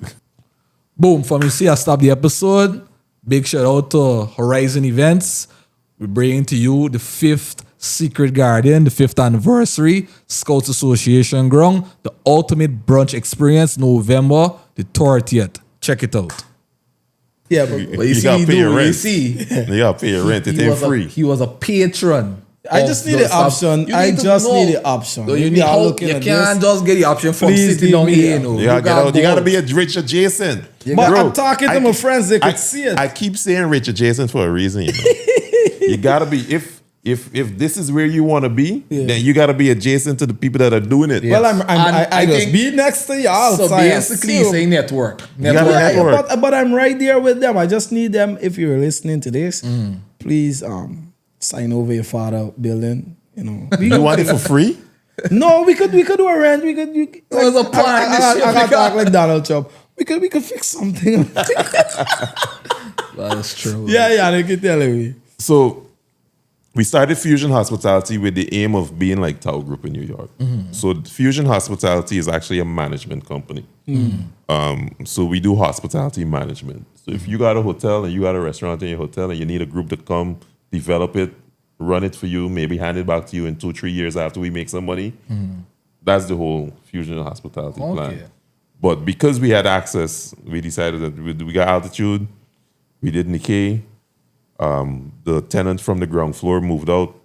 boom, from you see I stop the episode. Big shout out to Horizon Events. We're bringing to you the 5th Secret Garden, the 5th anniversary, Scouts Association ground, the ultimate brunch experience, November the 30th. Check it out. Yeah, but You got to pay your rent. You see, You got to pay your rent. It ain't free. He was a patron. I just need the option. I just need the option. So you Maybe I'll look you at can't this. just get the option from Please sitting give down me here. the- You You got to be a Richard Jason. But Bro, I'm talking to my friends, they could see it. I keep saying Richard Jason for a reason, You got to be, if this is where you want to be, then you got to be adjacent to the people that are doing it. Well, I I just think- be next to y'all. So basically, you say network. gotta Network. network. But I'm right there with them. I just need them. If you're listening to this, please sign over your father building. You want it for free? No, we could do a rent. It was a partnership. I can't talk like Donald Trump. We could fix something. That's true. yeah, they can tell me. So we started Fusion Hospitality with the aim of being like Tao Group in New York. So Fusion Hospitality is actually a management company. So we do hospitality management. So if you got a hotel and you got a restaurant in your hotel and you need a group to come develop it, run it for you, maybe hand it back to you in 2-3 years after we make some money, that's the whole Fusion Hospitality plan. But because we had access, we decided that we got Altitude, we did Nikkei. The tenant from the ground floor moved out.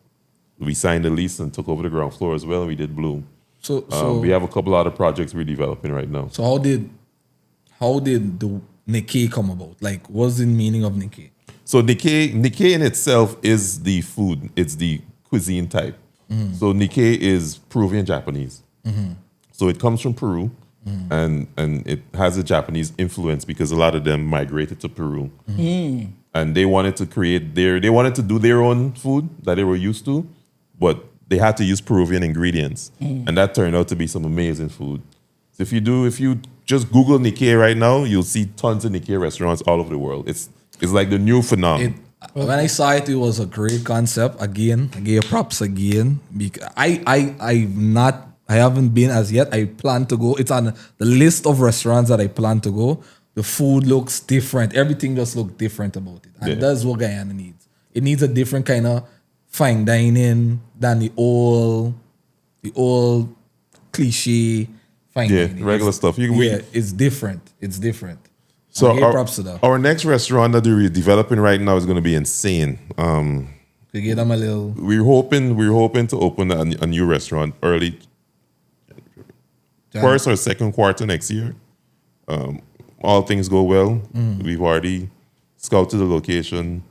We signed the lease and took over the ground floor as well, and we did Bloom. So We have a couple other projects we're developing right now. So how did the Nikkei come about? Like, what's the meaning of Nikkei? So Nikkei in itself is the food. It's the cuisine type. So Nikkei is Peruvian Japanese. So it comes from Peru, and it has a Japanese influence because a lot of them migrated to Peru. And they wanted to do their own food that they were used to, but they had to use Peruvian ingredients. And that turned out to be some amazing food. So if you just Google Nikkei right now, you'll see tons of Nikkei restaurants all over the world. It's like the new phenomenon. When I saw it, it was a great concept. Again, I gave props again. Because I haven't been as yet. I plan to go. It's on the list of restaurants that I plan to go. The food looks different. Everything just looks different about it. And that's what Guyana needs. It needs a different kind of fine dining than the old cliche fine dining. Regular stuff. It's different. It's different. So props to that. our next restaurant that we're developing right now is going to be insane. To give them a little. We're hoping to open a new restaurant early first or second quarter next year. All things go well. We've already scouted the location.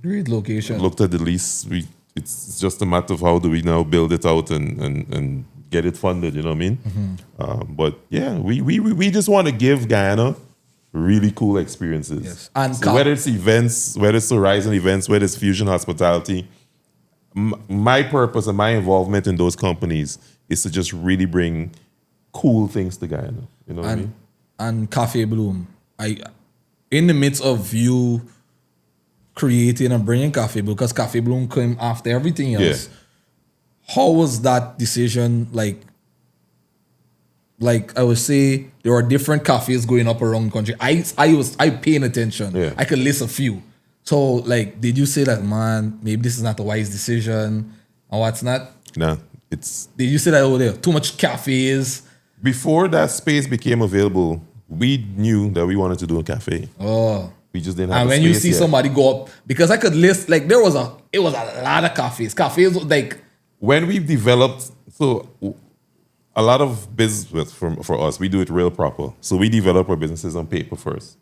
Great location. Looked at the lease. It's just a matter of how do we now build it out and get it funded. You know what I mean? But yeah, we just want to give Guyana really cool experiences. Yes. And so whether it's events, whether it's Horizon events, whether it's Fusion Hospitality, my purpose and my involvement in those companies is to just really bring cool things to Guyana. You know what I mean? And Cafe Bloom. In the midst of you creating and bringing Cafe Bloom, because Cafe Bloom came after everything else. Yeah. How was that decision like I would say there were different cafes going up around the country. I paying attention. Yeah. I could list a few. So like, did you say that, man, maybe this is not a wise decision or what's not? No, Did you say that over there? Too much cafes. Before that space became available, we knew that we wanted to do a cafe. Oh. We just didn't have And the when you space see yet. somebody go up, because I could list, like it was a lot of cafes. Cafes like when we've developed, so a lot of business for us, we do it real proper. So we develop our businesses on paper first.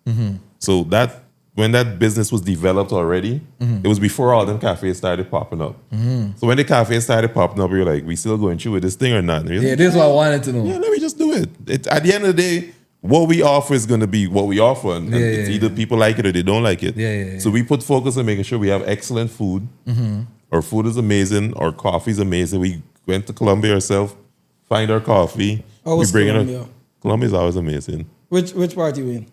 So that when that business was developed already, it was before all them cafes started popping up. So when the cafes started popping up, we were like, we still going through with this thing or not? yeah, this is what I wanted to know. Yeah, let me just do it. At the end of the day, what we offer is going to be what we offer. And it's either people like it or they don't like it. Yeah. So we put focus on making sure we have excellent food. Our food is amazing. Our coffee is amazing. We went to Colombia ourselves, find our coffee. How was Colombia? Colombia is always amazing. Which part you in?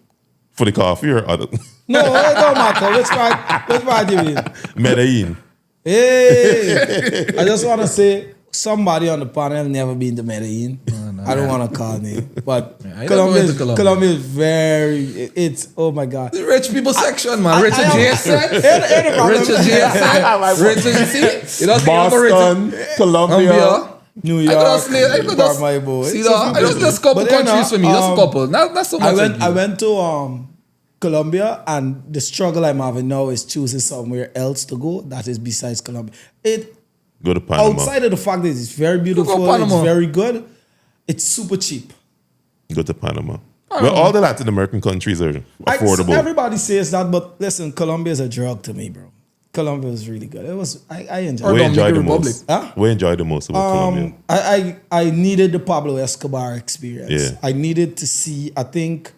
For the coffee or other? No, it don't matter. Which part you in? Medellin. Hey, I just want to say somebody on the panel never been to Medellin. I don't want to call name, but I never went to Colombia. Colombia is very. It's oh my god. The rich people section, man. Richard I- J said. Richard Richard J said. Richard C. You don't Boston, Colombia. New I York, could just Bible. see that. I just couple But then, countries for me. Just a couple. Not so much. I went to Colombia, and the struggle I'm having now is choosing somewhere else to go that is besides Colombia. Go to Panama. Outside of the fact that it's very beautiful, Go Panama. it's very good, it's super cheap. Go to Panama. Well, all the Latin American countries are affordable. Everybody says that, but listen, Colombia is a drug to me, bro. Colombia is really good. I enjoyed We it. enjoyed the Republic. most. Huh? We enjoyed the most about Colombia. I needed the Pablo Escobar experience. Yeah. I needed to see, I think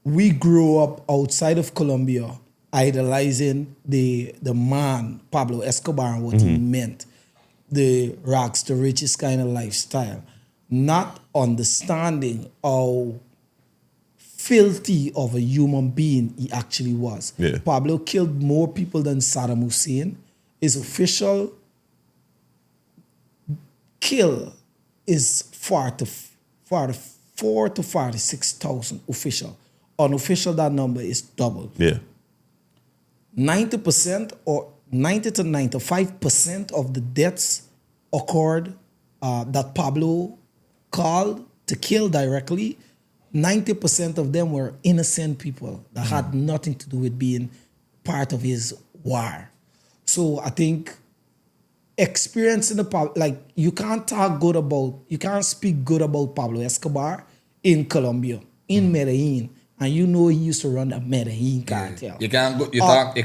we grew up outside of Colombia idolizing the man, Pablo Escobar, and what he meant. The rags to riches kind of lifestyle. Not understanding how filthy of a human being he actually was. Yeah. Pablo killed more people than Saddam Hussein. His official kill is 44 to 46,000 official. Unofficial, that number is double. Yeah. 90% or 90 to 95% of the deaths occurred that Pablo called to kill directly. 90% of them were innocent people that had nothing to do with being part of his war. So I think experiencing you can't speak good about Pablo Escobar in Colombia, in Medellin, and you know he used to run the Medellin cartel. You can't talk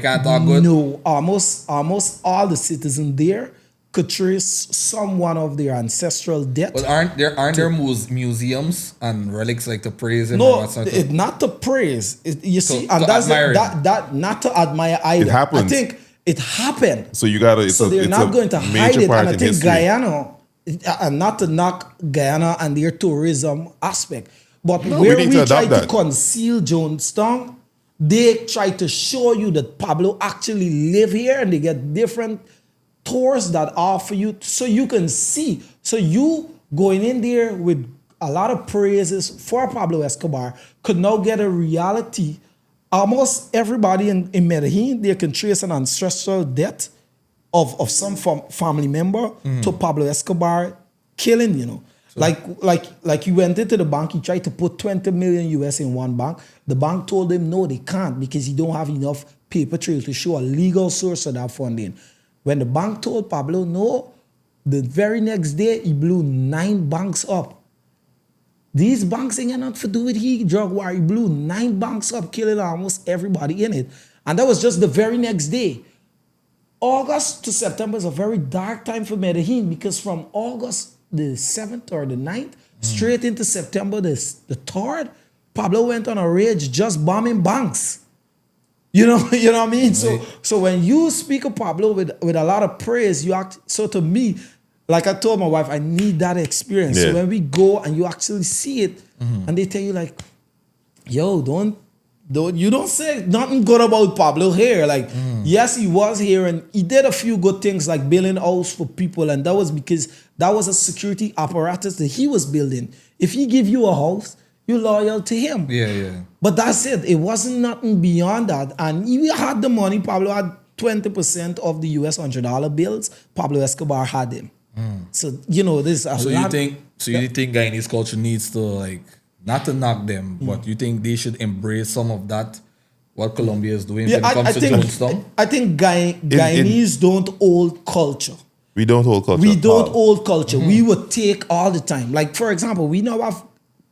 good. No, almost all the citizens there could trace someone of their ancestral death. But aren't there museums and relics like to praise him? No, or it's not to praise. You see, and to that's admire that not to admire either. It happens. I think it happened. So you gotta. So they're not going to hide major it. part And I in think history. Guyana, and not to knock Guyana and their tourism aspect, but No, where we we need to try adopt to that. conceal Jonestown they try to show you that Pablo actually live here, and they get different tours that offer you so you can see. So you going in there with a lot of praises for Pablo Escobar could now get a reality. Almost everybody in Medellin, they can trace an ancestral debt of some family member to Pablo Escobar killing, you know. So, like you went into the bank, he tried to put 20 million US in one bank. The bank told him no, they can't, because he don't have enough paper trail to show a legal source of that funding. When the bank told Pablo no, the very next day he blew 9 banks up. These banks ain't got nothing to do with he drug war. He blew 9 banks up, killing almost everybody in it. And that was just the very next day. August to September is a very dark time for Medellin, because from August the 7th or the 9th, straight into September the 3rd, Pablo went on a rage just bombing banks. You know what I mean? Right. So when you speak of Pablo with a lot of praise, you act, so to me, like I told my wife, I need that experience. Yeah. So when we go and you actually see it, and they tell you like, yo, you don't say nothing good about Pablo here. Like, yes, he was here and he did a few good things like building house for people, and that was because that was a security apparatus that he was building. If he give you a house, you're loyal to him. Yeah. But that's it. It wasn't nothing beyond that. And he had the money. Pablo had 20% of the US $100 bills. Pablo Escobar had them. So, you know, there's a so lot. You think Guyanese culture needs to, like, not to knock them, but you think they should embrace some of that, what Colombia is doing when it comes to Jonestown? I think Guyanese don't hold culture. We don't hold culture. We don't hold culture. We would take all the time. Like, for example, we now have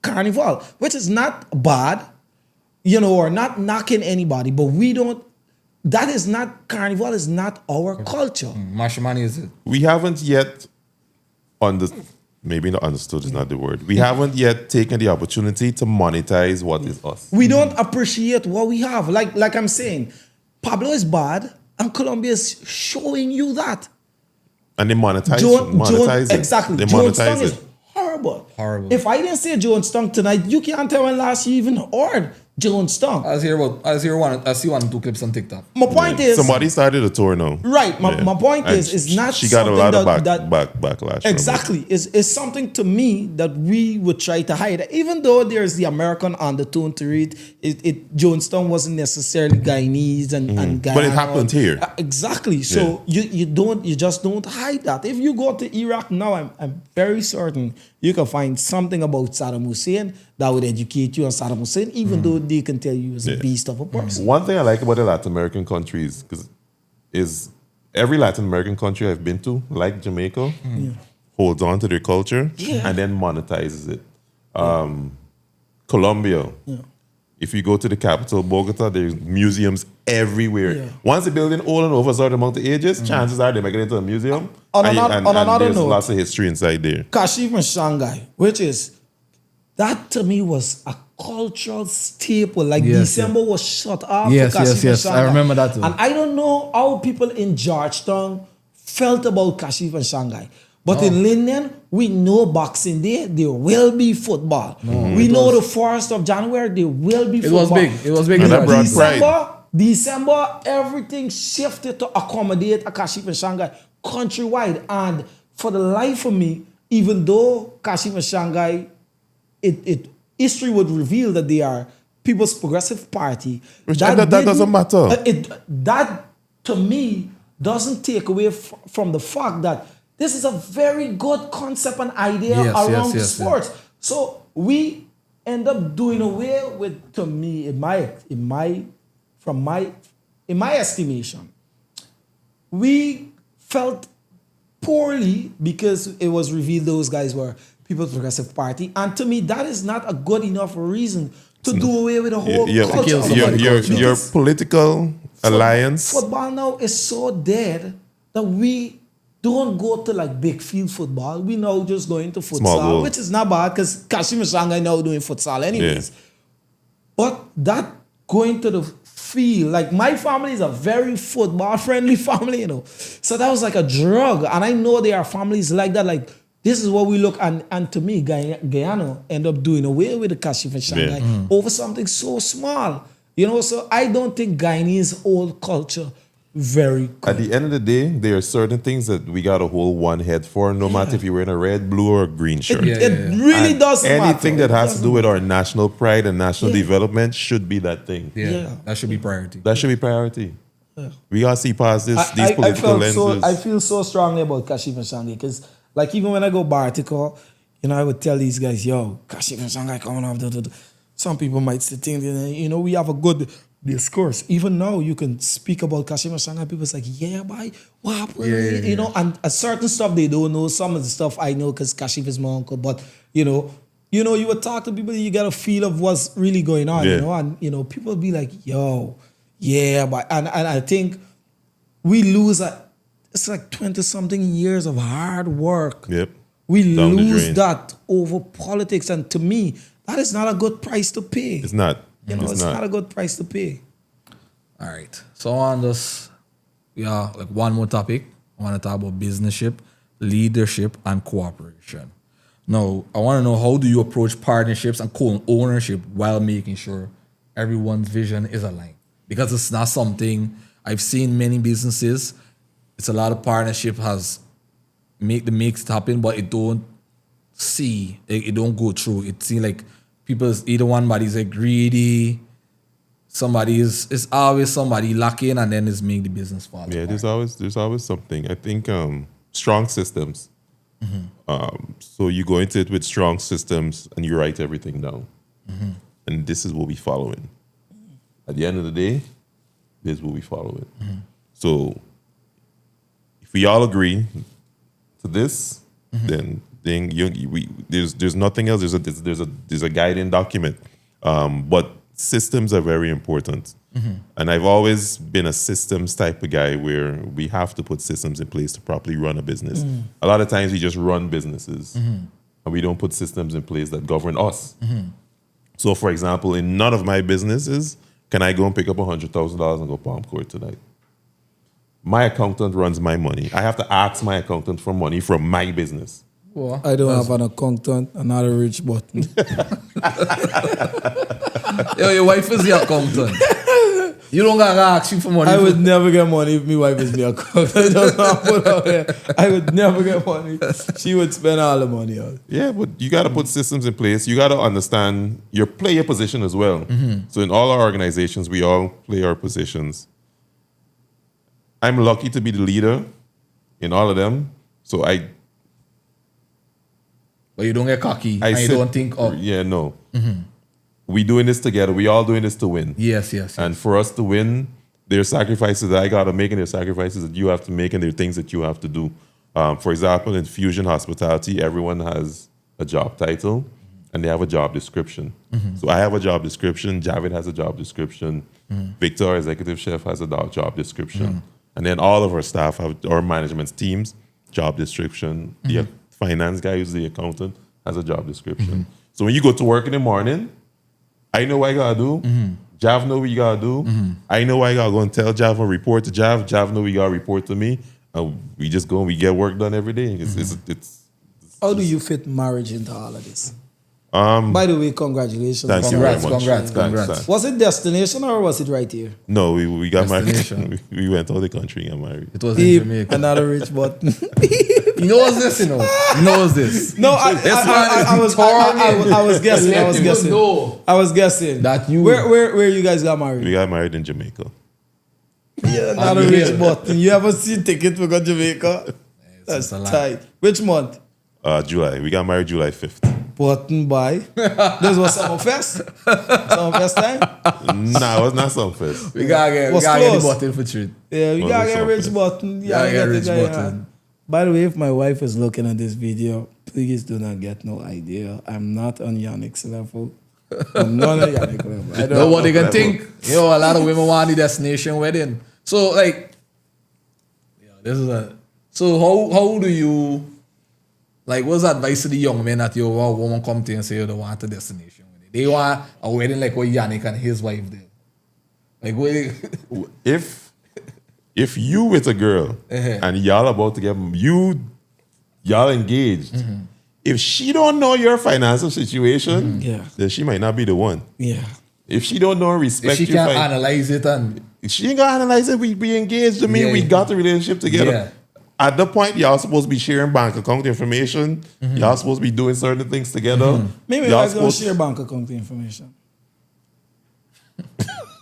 Carnival, which is not bad, you know, or not knocking anybody, but we don't. That is not, Carnival is not our culture. Mashimani is it? We haven't yet maybe not understood is not the word. We haven't yet taken the opportunity to monetize what is us. We don't appreciate what we have. Like I'm saying, Pablo is bad, and Colombia is showing you that. And they monetize it. Exactly. They monetize it. Is horrible. If I didn't say Jonestown tonight, you can't tell when last you even heard Jonestown. I see one 2 clips on TikTok. My point is, somebody started a tour now. Right. My point is not. She got a lot of backlash. Exactly. It's something to me that we would try to hide. Even though there's the American undertone to it, Jonestown wasn't necessarily Guyanese and Guyana. But it happened here. Exactly. So you just don't hide that. If you go to Iraq now, I'm very certain you can find something about Saddam Hussein that would educate you on Saddam Hussein, even though they can tell you as a beast of a person. One thing I like about the Latin American countries is every Latin American country I've been to, like Jamaica, holds on to their culture and then monetizes it. Colombia, if you go to the capital, Bogota, there's museums everywhere. Yeah. Once the building old and over a certain amount of ages, chances are they make it into a museum. On another there's note, lots of history inside there. Kashif and Shanghai, which is, that to me was a cultural staple. Like December was shut off. Yes. I remember that too. And I don't know how people in Georgetown felt about Kashif and Shanghai. But in Linden, we know Boxing Day, there will be football. We know the 1st of January, there will be football. It was big. And that brought pride. December, everything shifted to accommodate a Kashif and Shanghai countrywide. And for the life of me, even though Kashif and Shanghai, history would reveal that they are People's Progressive Party. That doesn't matter. That, to me, doesn't take away from the fact that this is a very good concept and idea around sports. So we end up doing away with, to me, in my estimation, we felt poorly because it was revealed those guys were People's Progressive Party. And to me, that is not a good enough reason to do away with the whole culture. Your political alliance. Football now is so dead that we don't go to like big field football. We now just go into futsal, which is not bad because Kashif and Shanghai now doing futsal anyways. Yeah. But that going to the field, like my family is a very football friendly family, you know. So that was like a drug. And I know there are families like that, like this is what we look, and to me, Guyana end up doing away with the Kashif and Shanghai over something so small. You know, so I don't think Guyanese old culture very good. At the end of the day, there are certain things that we got to hold one head for, no matter if you're wearing a red, blue, or green shirt. It really And doesn't matter. anything that It has to doesn't do with our national pride and national Yeah. development should be that thing. Yeah, that should be priority. That should be priority. We got to see past these political lenses. I feel so strongly about Kashif and Shanghai because, like, even when I go Bartico, you know, I would tell these guys, yo, Kashif and Shanghai coming off. Some people might say things, you know, we have a good discourse. Even now, you can speak about Kashif and Shanghai. People's like, yeah, boy, what happened? You know, and a certain stuff they don't know. Some of the stuff I know because Kashif is my uncle. But, you know, you would talk to people, you get a feel of what's really going on, you know, and, you know, people be like, yo, yeah, but and I think we lose it's like 20-something years of hard work. Yep. We Down the lose drain. that over politics. And to me, that is not a good price to pay. It's not. You know, it's not a good price to pay. All right. So on this, like one more topic. I want to talk about businessship, leadership, and cooperation. Now, I want to know, how do you approach partnerships and co-ownership while making sure everyone's vision is aligned? Because it's not something I've seen many businesses. It's a lot of partnership has makes it happen, but it don't it don't go through. It seems like either one body's like greedy, somebody is always somebody lacking, and then it's make the business fall. Yeah, apart. there's always something. I think strong systems. So you go into it with strong systems and you write everything down. And this is what we following. At the end of the day, this is what we follow it. So if we all agree to this, then there's nothing else. There's a guiding document. But systems are very important. And I've always been a systems type of guy where we have to put systems in place to properly run a business. A lot of times we just run businesses and we don't put systems in place that govern us. So for example, in none of my businesses can I go and pick up $100,000 and go palm court tonight. My accountant runs my money. I have to ask my accountant for money from my business. Well, I don't have an accountant, I'm not a rich button. Yo, your wife is the accountant. You don't gotta ask you for money. I would never get money if my wife is my accountant. I would never get money. She would spend all the money out. Yeah, but you got to put systems in place. You got to understand your player position as well. So in all our organizations, we all play our positions. I'm lucky to be the leader in all of them. So But you don't get cocky and you don't think, oh. Yeah, no. We doing this together. We all doing this to win. Yes. And for us to win, there are sacrifices that I got to make, and there are sacrifices that you have to make, and there are things that you have to do. For example, in Fusion Hospitality, everyone has a job title, and they have a job description. So I have a job description. Javid has a job description. Victor, our executive chef, has a job description. And then all of our staff have, our management teams, job description. The finance guy who's the accountant has a job description. So when you go to work in the morning, I know what I gotta do. Jav know what you gotta do. I know I gotta go and tell Jav and report to Jav. Jav know what you gotta report to me. We just go and we get work done every day. It's How do you fit marriage into all of this? By the way, congratulations. Thank you very much. Congrats. Thanks. Was it destination or was it right here? No, we got married. Destination. We went out of the country and got married. It was in Deep, Jamaica. another rich button. You know what's this, you know? You know what's this? No, I was guessing. I was guessing That you- where you guys got married. We got married in Jamaica. Yeah, not a rich button. You ever seen ticket for go Jamaica? That's a lot. tight. Which month? July. We got married July 5th. Button by. This was Summerfest. Summerfest time. Nah, it was not Summerfest. We gotta get Was the close. bottle for treat. Yeah, we Well, gotta that's get all rich good. button. Gotta get rich it, button. By the way, if my wife is looking at this video, please do not get no idea. I'm not on Yonnick's level. I'm not on Yonnick's level. I don't Know what they can level. think? A lot of women want the destination wedding. So like, so how do you, like, what's the advice to the young men that your woman come to you and say they want a destination wedding? They want a wedding like what Yonnick and his wife did. Like what? If you with a girl and y'all about to get y'all engaged, if she don't know your financial situation, Yeah. then she might not be the one. Yeah. If she don't know and respect If she you, can't fine. analyze it and She ain't gonna analyze it. We engaged. I mean, Yeah, we yeah. got the relationship together. Yeah. At the point, y'all supposed to be sharing bank account information. Y'all supposed to be doing certain things together. Maybe Y'all I don't share bank account information.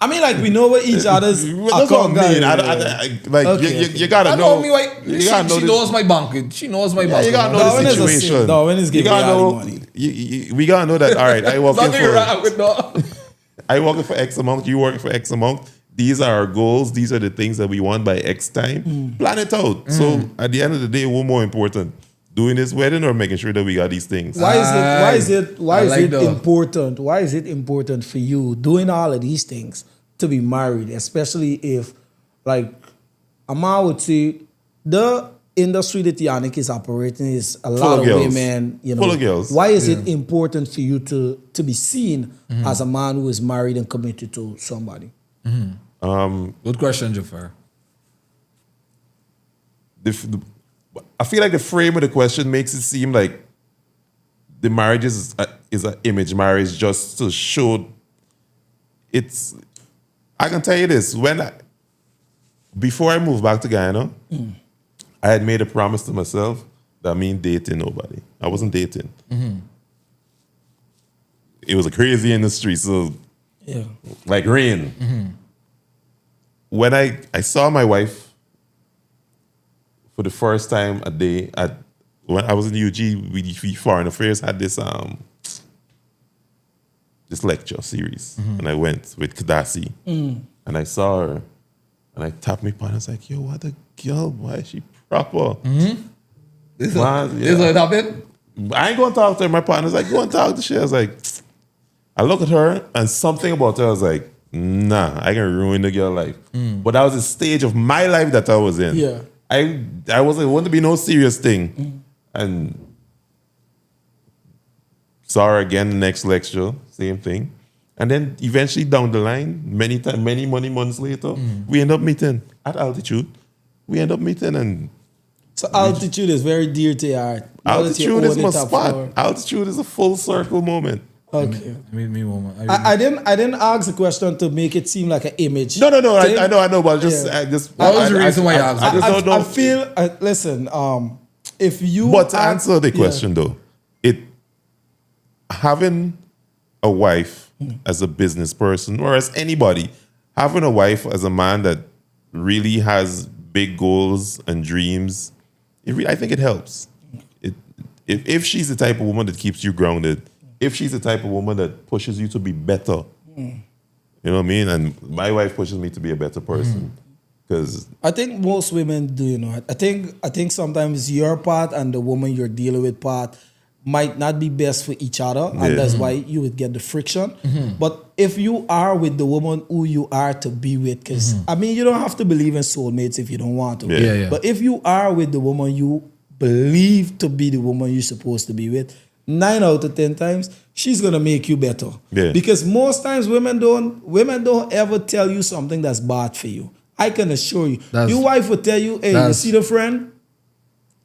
I mean, like we know what each other's That's what I account mean. guys. Like Okay, you gotta I know. know me. Like, You gotta know she this- knows my bank. She knows my Yeah, bank. you gotta know Darwin the is a situation. sim. Darwin is You giving gotta you all know. the money. We gotta know that. All right, I working Nothing wrong for. with that. I working for X amount. You working for X amount. These are our goals. These are the things that we want by X time. Plan it out. So at the end of the day, what more important? Doing this wedding or making sure that we got these things? Why is it that. important? Why is it important for you doing all of these things to be married, especially if, like, a man would say the industry that Yonnick is operating is a lot of girls. women, you know. Full of girls. Why is it important for you to be seen as a man who is married and committed to somebody? Good question, Jafar. I feel like the frame of the question makes it seem like the marriage is an image marriage just to show. It's. I can tell you this: before I moved back to Guyana, I had made a promise to myself that I mean dating nobody. I wasn't dating. It was a crazy industry, so Yeah. like rain. When I saw my wife for the first time a day when I was in UG, we Foreign Affairs had this lecture series, and I went with Kadasi, and I saw her, and I tapped me on. I was like, "Yo, what a girl! Why is she proper?" This Man, is what happened. I ain't gonna talk to her. My partner's like, "Go and talk to she." I was like, I look at her, and something about her, I was like, "Nah, I can ruin the girl life." But that was the stage of my life that I was in. Yeah. I wasn't want to be no serious thing, and saw her again the next lecture, same thing, and then eventually down the line, many months later, we end up meeting at altitude. We end up meeting, and So altitude is very dear to your heart. Now that you altitude is own my it up spot. for- Altitude is a full circle moment. Okay. Me woman. I didn't ask the question to make it seem like an image. No, thing. I know, but just, Yeah. What was the reason why you asked I that? just don't know. I feel. Listen. If you. But to are- answer the yeah. question though, having a wife as a business person or as anybody, having a wife as a man that really has big goals and dreams, I think it helps. If she's the type of woman that keeps you grounded, if she's the type of woman that pushes you to be better, you know what I mean? And my wife pushes me to be a better person. Because I think most women do. You know. I think sometimes your part and the woman you're dealing with part might not be best for each other, and that's why you would get the friction. But if you are with the woman who you are to be with, because I mean, you don't have to believe in soulmates if you don't want to. Yeah. But if you are with the woman you believe to be the woman you're supposed to be with, 9 out of 10 times she's gonna make you better. Yeah. Because most times women don't ever tell you something that's bad for you. I can assure you. Your wife will tell you, "Hey, you see the friend?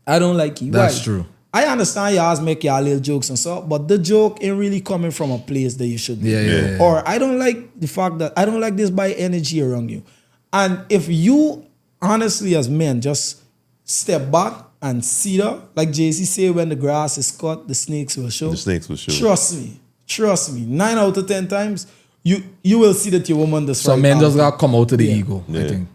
I don't like you." That's Why? true. I understand y'all make y'all little jokes and stuff, but the joke ain't really coming from a place that you should be. Yeah. Or I don't like the fact that I don't like this by energy around you. And if you honestly as men just step back and see that, like JC say, when the grass is cut, the snakes will show. the snakes will show. Trust me. 9 out of 10 times, you will see that your woman does So right men just now. gotta come out of the Yeah. ego. I Yeah. think.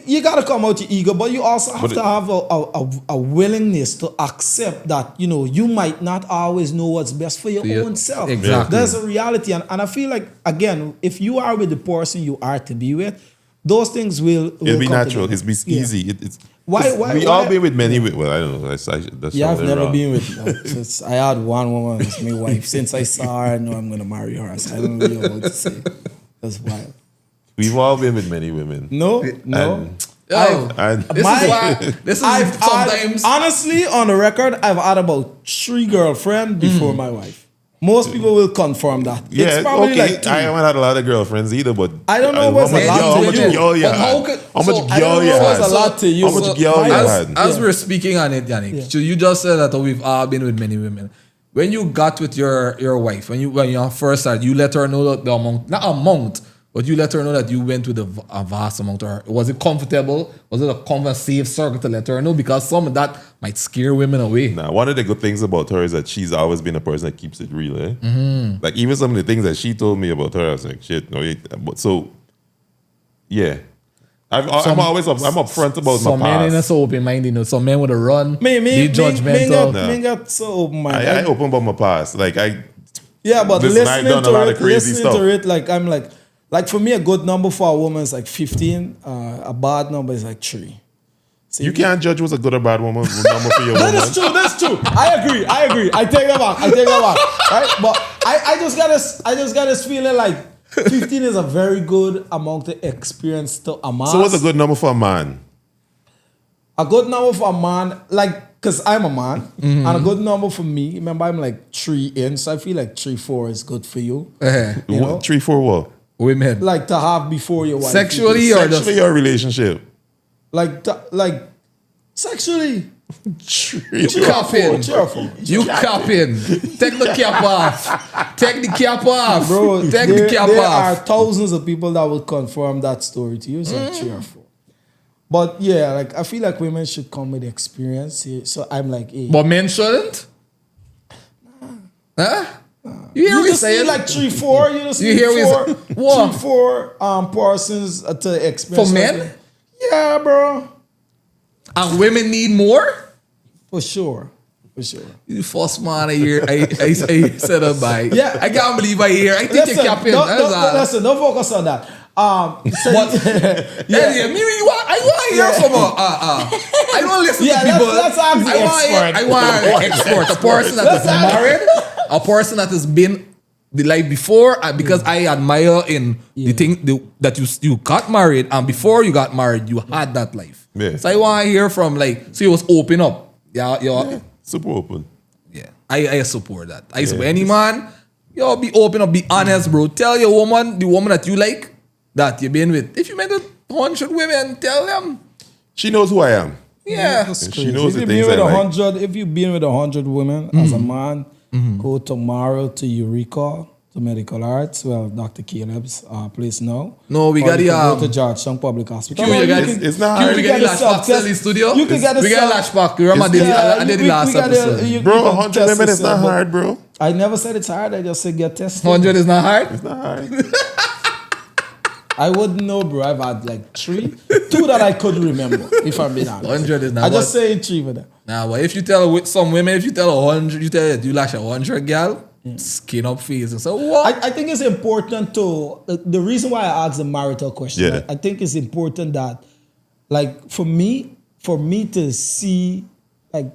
You gotta come out your ego, but you also have to have a willingness to accept that, you know, you might not always know what's best for your Yeah, own self. exactly. There's a reality. And I feel like, again, if you are with the person you are to be with, those things will It'll be come natural. together. It's be easy. It's Why- 'cause why- we why- all been with many. Well, I don't know. That's Yeah, I've sounded never wrong. been with since I had one woman as my wife. Since I saw her, I know I'm gonna marry her. So I don't really know what to say. That's wild. We've all been with many women. No. Yo, And this My- is why. This is I've sometimes. had, honestly, on the record, I've had about 3 girlfriends before my wife. Most people will confirm that. yeah, It's probably okay. like 2. I haven't had a lot of girlfriends either, but I don't know how what's much a lot girl- to how much you. girl you But had? how could- How so much I girl don't you know what's had? a lot to you. How much So girl you my- had? As Yeah. we're speaking on it, Yonnick, Yeah. so you just said that we've all been with many women. when you got with your wife, when you first started, you let her know the amount, not amount, but you let her know that you went with a vast amount. Or was it comfortable? Was it a safe circle to let her know? Because some of that might scare women away. Nah, one of the good things about her is that she's always been a person that keeps it real. Like even some of the things that she told me about her, I was like, shit, no, but so yeah. I'm upfront about my past. Some men ain't so open-minded, some men would have run. Me judgmental. Me got so open-minded. I open about my past. Like yeah, but listen, I've done a lot of crazy listening stuff. to it, like I'm like for me, a good number for a woman is like 15. A bad number is like 3. See, you can't judge what's a good or bad number for your woman. That's true. I agree. I take that back. Right? But I just got this feeling like 15 is a very good amount of experience to amass. So what's a good number for a man? A good number for a man, like, because I'm a man, and a good number for me, remember I'm like 3 in, so I feel like 3-4 is good for you. You know? 3-4 what? Women. Like to have before your wife. Sexually or just... your relationship? Like sexually. You capping. Cheerful. You capping. Take the cap off. Take the cap off. Bro, Take the cap there off. are thousands of people that will confirm that story to you, so cheerful. But yeah, like I feel like women should come with experience. So I'm like, hey. But men shouldn't? Huh? You hear You me just saying? need like 3-4. You just You need hear me what? 3-4 persons to experience. For men? Yeah, bro. And women need more? For sure. You the first man I hear I said up by. Yeah. I can't believe I hear. I think you're capping. Listen, don't focus on that. So Yeah, me, I want to hear from I don't listen to people. Let's ask the expert. I want an expert. A person that is married, a person that has been the life before, because I admire in the thing that you got married, and before you got married, you had that life. Yeah. So I want to hear from so you was open up. Yeah. Super open. Yeah. I support that. I support any man. Be open up, be honest, bro. Tell your woman, the woman that you like, that you've been with. If you met with 100 women, tell them. She knows who I am. Yeah. She knows the If things I like. if you've been with 100 women as a man, go tomorrow to Eureka, to Medical Arts. Well, Dr. Caleb's place now. No, we Or got you the can go to Georgetown Public Hospital. It's not hard. We got the lash pack in the studio. You can get a we got a lash pack. Remember, I did the last episode. Bro, 100 women is not hard, bro. I never said it's hard. I just said get tested. 100 is not hard. It's not hard. I wouldn't know, bro. I've had like 3, 2 that I could remember. If I'm being honest, 100 is not. I just say 3 for them. Nah, but if you tell some women, if you tell 100, you tell that you lash 100 gal, skin up face and so what? I think it's important to the reason why I asked the marital question. Yeah. I think it's important that, like, for me to see, like,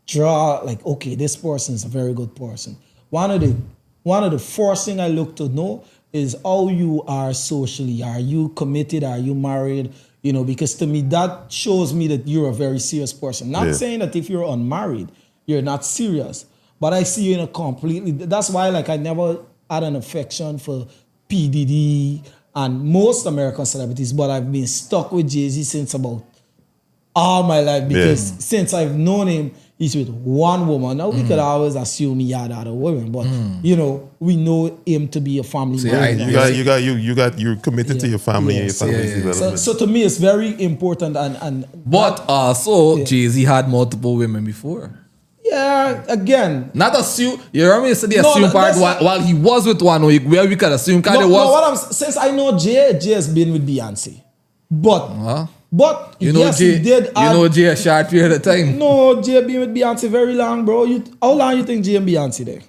draw, like, okay, this person is a very good person. One of the first thing I look to know is how you are socially. Are you committed? Are you married? You know, because to me that shows me that you're a very serious person. Not saying that if you're unmarried, you're not serious. But I see you in a completely... That's why, like, I never had an affection for P. Diddy and most American celebrities, but I've been stuck with Jay-Z since about all my life because since I've known him, he's with one woman. Now, we could always assume he had other women, but, you know, we know him to be a family man. You're committed to your family and your family's development. So to me, it's very important. But also, Jay-Z had multiple women before. Yeah, again. Not assume. You remember you said the assume part while he was with one, where we can assume kind of was. Since I know Jay has been with Beyonce, but you know yes, Jay, he did. You know Jay a short period of time. No, Jay been with Beyonce very long, bro. How long you think Jay and Beyonce there?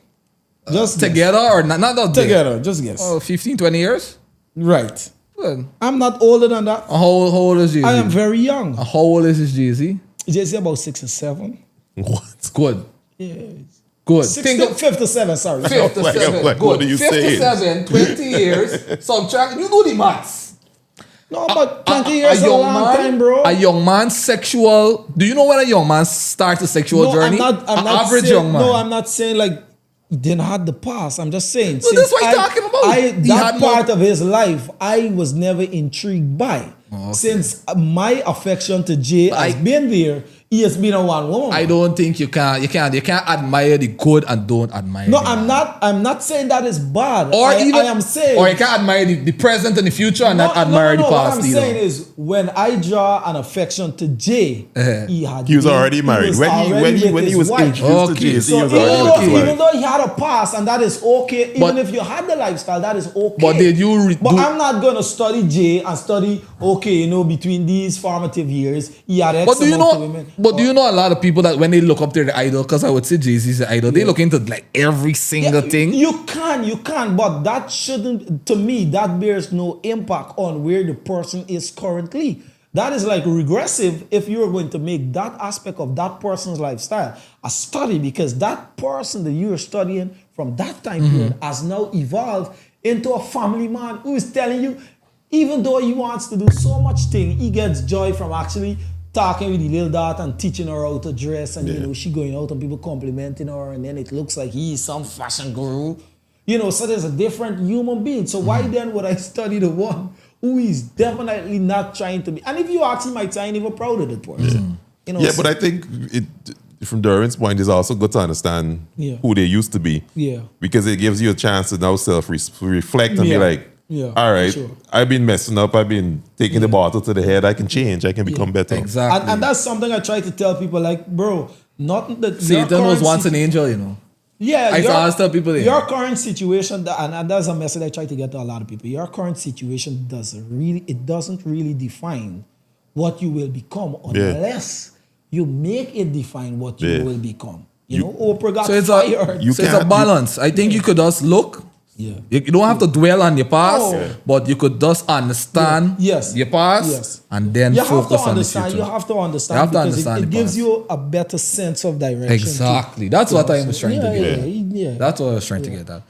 Just together or not together? Just guess. Oh, 15, 20 years. Right. Good. I'm not older than that. How old is Jay-Z? I am very young. How old is this Jay-Z? Jay-Z about 6 or 7. What? Good. Yeah. Good. 5 to 7, sorry. 5 to 7. What Good. are you 57, 20 years. Subtract. You do the maths. No, but 20 years is a long time, bro. A young man's sexual... Do you know when a young man starts a sexual journey? I'm not average saying, young man. No, I'm not saying like he didn't have the past. I'm just saying. No, that's what I'm talking about. That part of his life, I was never intrigued by. Okay. Since my affection to Jay has been there, he has been a one woman. I don't think you can't admire the good and don't admire. No, the I'm bad. I'm not saying that is bad. Or I even, am saying, or you can't admire the present and the future and not admire the What past I'm either. saying is, when I draw an affection to Jay, He was already married. When he was introduced to Okay. JC, So he was already with his even wife. though he had a past, and that is okay, even But- if you had the lifestyle, that is okay. But did you But I'm not gonna study Jay and study, between these formative years, he had X But do you amount of know? women. But do you know a lot of people that when they look up to their idol, because I would say Jay-Z's the idol, they look into like every single thing. You can, but that shouldn't, to me, that bears no impact on where the person is currently. That is like regressive if you're going to make that aspect of that person's lifestyle a study, because that person that you're studying from that time period has now evolved into a family man who is telling you, even though he wants to do so much thing, he gets joy from actually talking with the little daughter and teaching her how to dress, and she going out and people complimenting her, and then it looks like he's some fashion guru. So there's a different human being. So why then would I study the one who is definitely not trying to be? And if you ask him, I ain't even proud of the person. But I think from Duran's point, it's also good to understand who they used to be. Yeah. Because it gives you a chance to now self-reflect and be like, Yeah, all right, sure. I've been messing up. I've been taking the bottle to the head. I can change. I can become better. Exactly. And that's something I try to tell people, like, bro, nothing that Satan was once an angel, Yeah, I used to always tell people that. your current situation, and that's a message I try to get to a lot of people. Your current situation doesn't really define what you will become unless you make it define what you will become. Oprah got fired. So it's a balance. I think you could just look. Yeah. You don't have to dwell on your past, No. but you could just understand your past and then focus on the future. You have to understand. You have to because understand it the gives past. you a better sense of direction. Exactly. That's what I was trying to get at. Yeah. That's what I was trying to get at.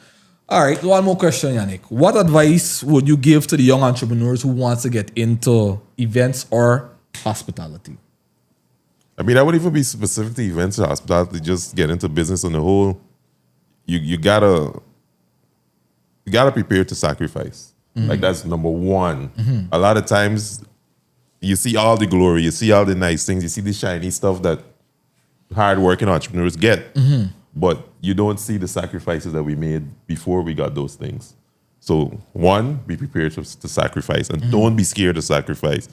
All right, one more question, Yonnick. What advice would you give to the young entrepreneurs who want to get into events or hospitality? I mean, I wouldn't even be specific to events or hospitality. Just get into business on the whole. You gotta prepare to sacrifice. Like that's number one. A lot of times you see all the glory, you see all the nice things, you see the shiny stuff that hardworking entrepreneurs get, but you don't see the sacrifices that we made before we got those things. So one, be prepared to sacrifice, and don't be scared to sacrifice.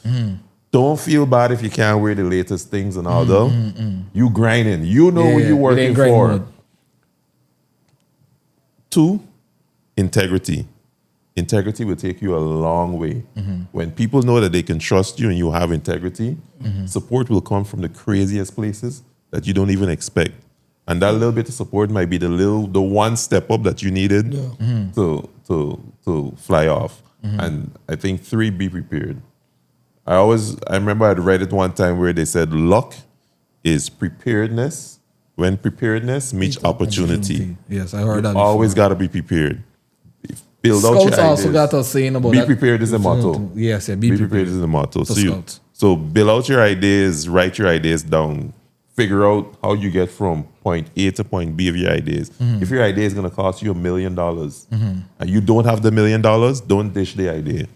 Don't feel bad if you can't wear the latest things and all though. You grinding. You know what you're working for. Mode. Two, integrity. Integrity will take you a long way. When people know that they can trust you and you have integrity, support will come from the craziest places that you don't even expect. And that little bit of support might be the one step up that you needed to fly off. And I think three, be prepared. I remember I'd read it one time where they said luck is preparedness when preparedness meets opportunity. Yes, I heard that. Always got to be prepared. Build out Scouts your also ideas. got us saying about Be that. prepared is the motto. Yes, Be prepared is the motto. For So, Scouts. so build out your ideas, write your ideas down, figure out how you get from point A to point B of your ideas. If your idea is going to cost you $1 million and you don't have the $1 million, don't dish the idea.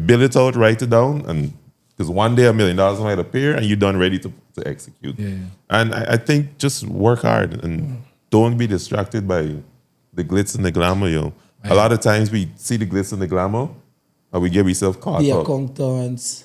Build it out, write it down, and because one day $1 million might appear and you're done ready to execute. And I think just work hard and don't be distracted by the glitz and the glamour, yo. A lot of times we see the glitz and the glamour and we get ourselves caught The up. accountants.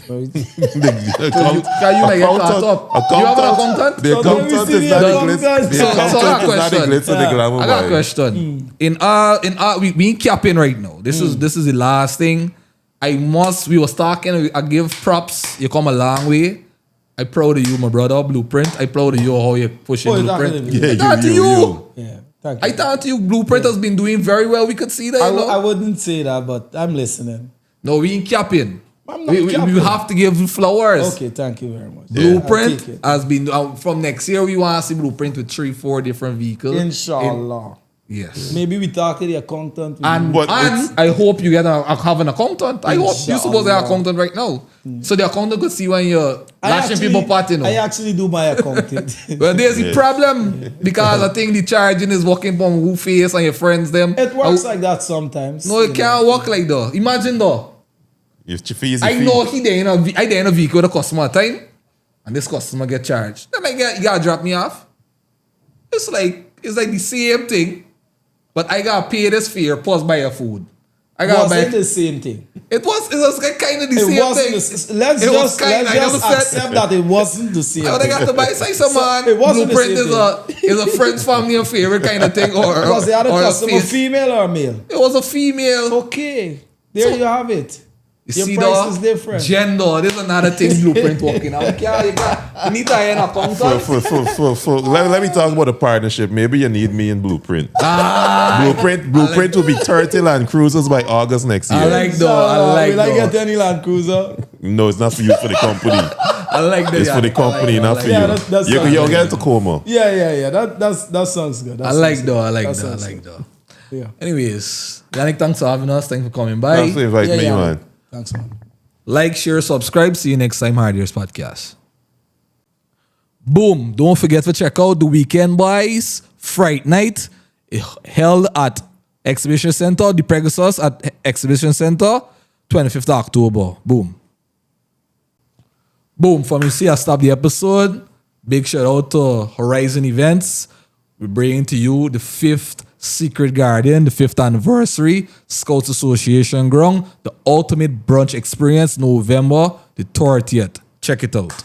Can you like get caught up? You have an accountant? The accountant is not the glitz. The So I accountant got a is not the question. glitz and the glamour. I got a boy. question. In our we in capping right now. This is the last thing. We was talking, I give props. You come a long way. I proud of you, my brother. Blueprint. I proud of you how you pushing Blueprint. exactly. Yeah, I thought you. Yeah, thank you. I thought you. Blueprint has been doing very well. We could see that. You know? I wouldn't say that, but I'm listening. No, we ain't capping. I'm not We capping. have to give flowers. Okay, thank you very much. I'll Blueprint take it. has been from next year. We want to see Blueprint with 3-4 different vehicles. Inshallah. Yes. Maybe we talk to the accountant. And But I hope you get have an accountant. I hope you're supposed to have an accountant right now. So the accountant could see when you're lashing people pot, you know. I actually do my accounting. Well, there's a problem because I think the charging is working from who face and your friends them. It works like that sometimes. No, it can't work like that. Imagine though. If your fee is I know I there in a vehicle with a customer at time. and this customer get charged. Then you gotta drop me off. It's like the same thing, but I gotta pay this fare plus buy your food. I gotta buy Wasn't the same thing. It was kind of the It same wasn't. thing. Let's It was just kinda, I never said- accept that it wasn't the same. But I got to buy say some man. it wasn't the Blueprint same is a friends, family, and favorite kind of thing, or Was the other or a customer face. female or male? It was a female. Okay, there So- you have it. You Your see, price dog? is different. Gender, this is another thing Blueprint working out. You need to have an accountant. Let me talk about a partnership. Maybe you need me in Blueprint. Ah, Blueprint will be 30 Land Cruisers by August next year. I like though. I like Will I get though. any Land Cruiser? No, it's not for you, it's for the company. I like that. It's for the company, not for Yeah, you. that's You'll get a Tacoma. Yeah. That sounds good. I like though. Yeah. Anyways, Yonnick, thanks for having us. Thanks for coming by. Thanks for inviting me, man. Thanks, man. Like, share, subscribe. See you next time, Hard Years Podcast. Boom. Don't forget to check out the Weekend Boys Fright Night held at Exhibition Center, the Pegasus at Exhibition Center, 25th October. Boom. Boom. For me, see, I stop the episode. Big shout out to Horizon Events. We're bringing to you the 5th Secret Garden, the 5th anniversary, Scouts Association ground, the ultimate brunch experience, November the 30th. Check it out.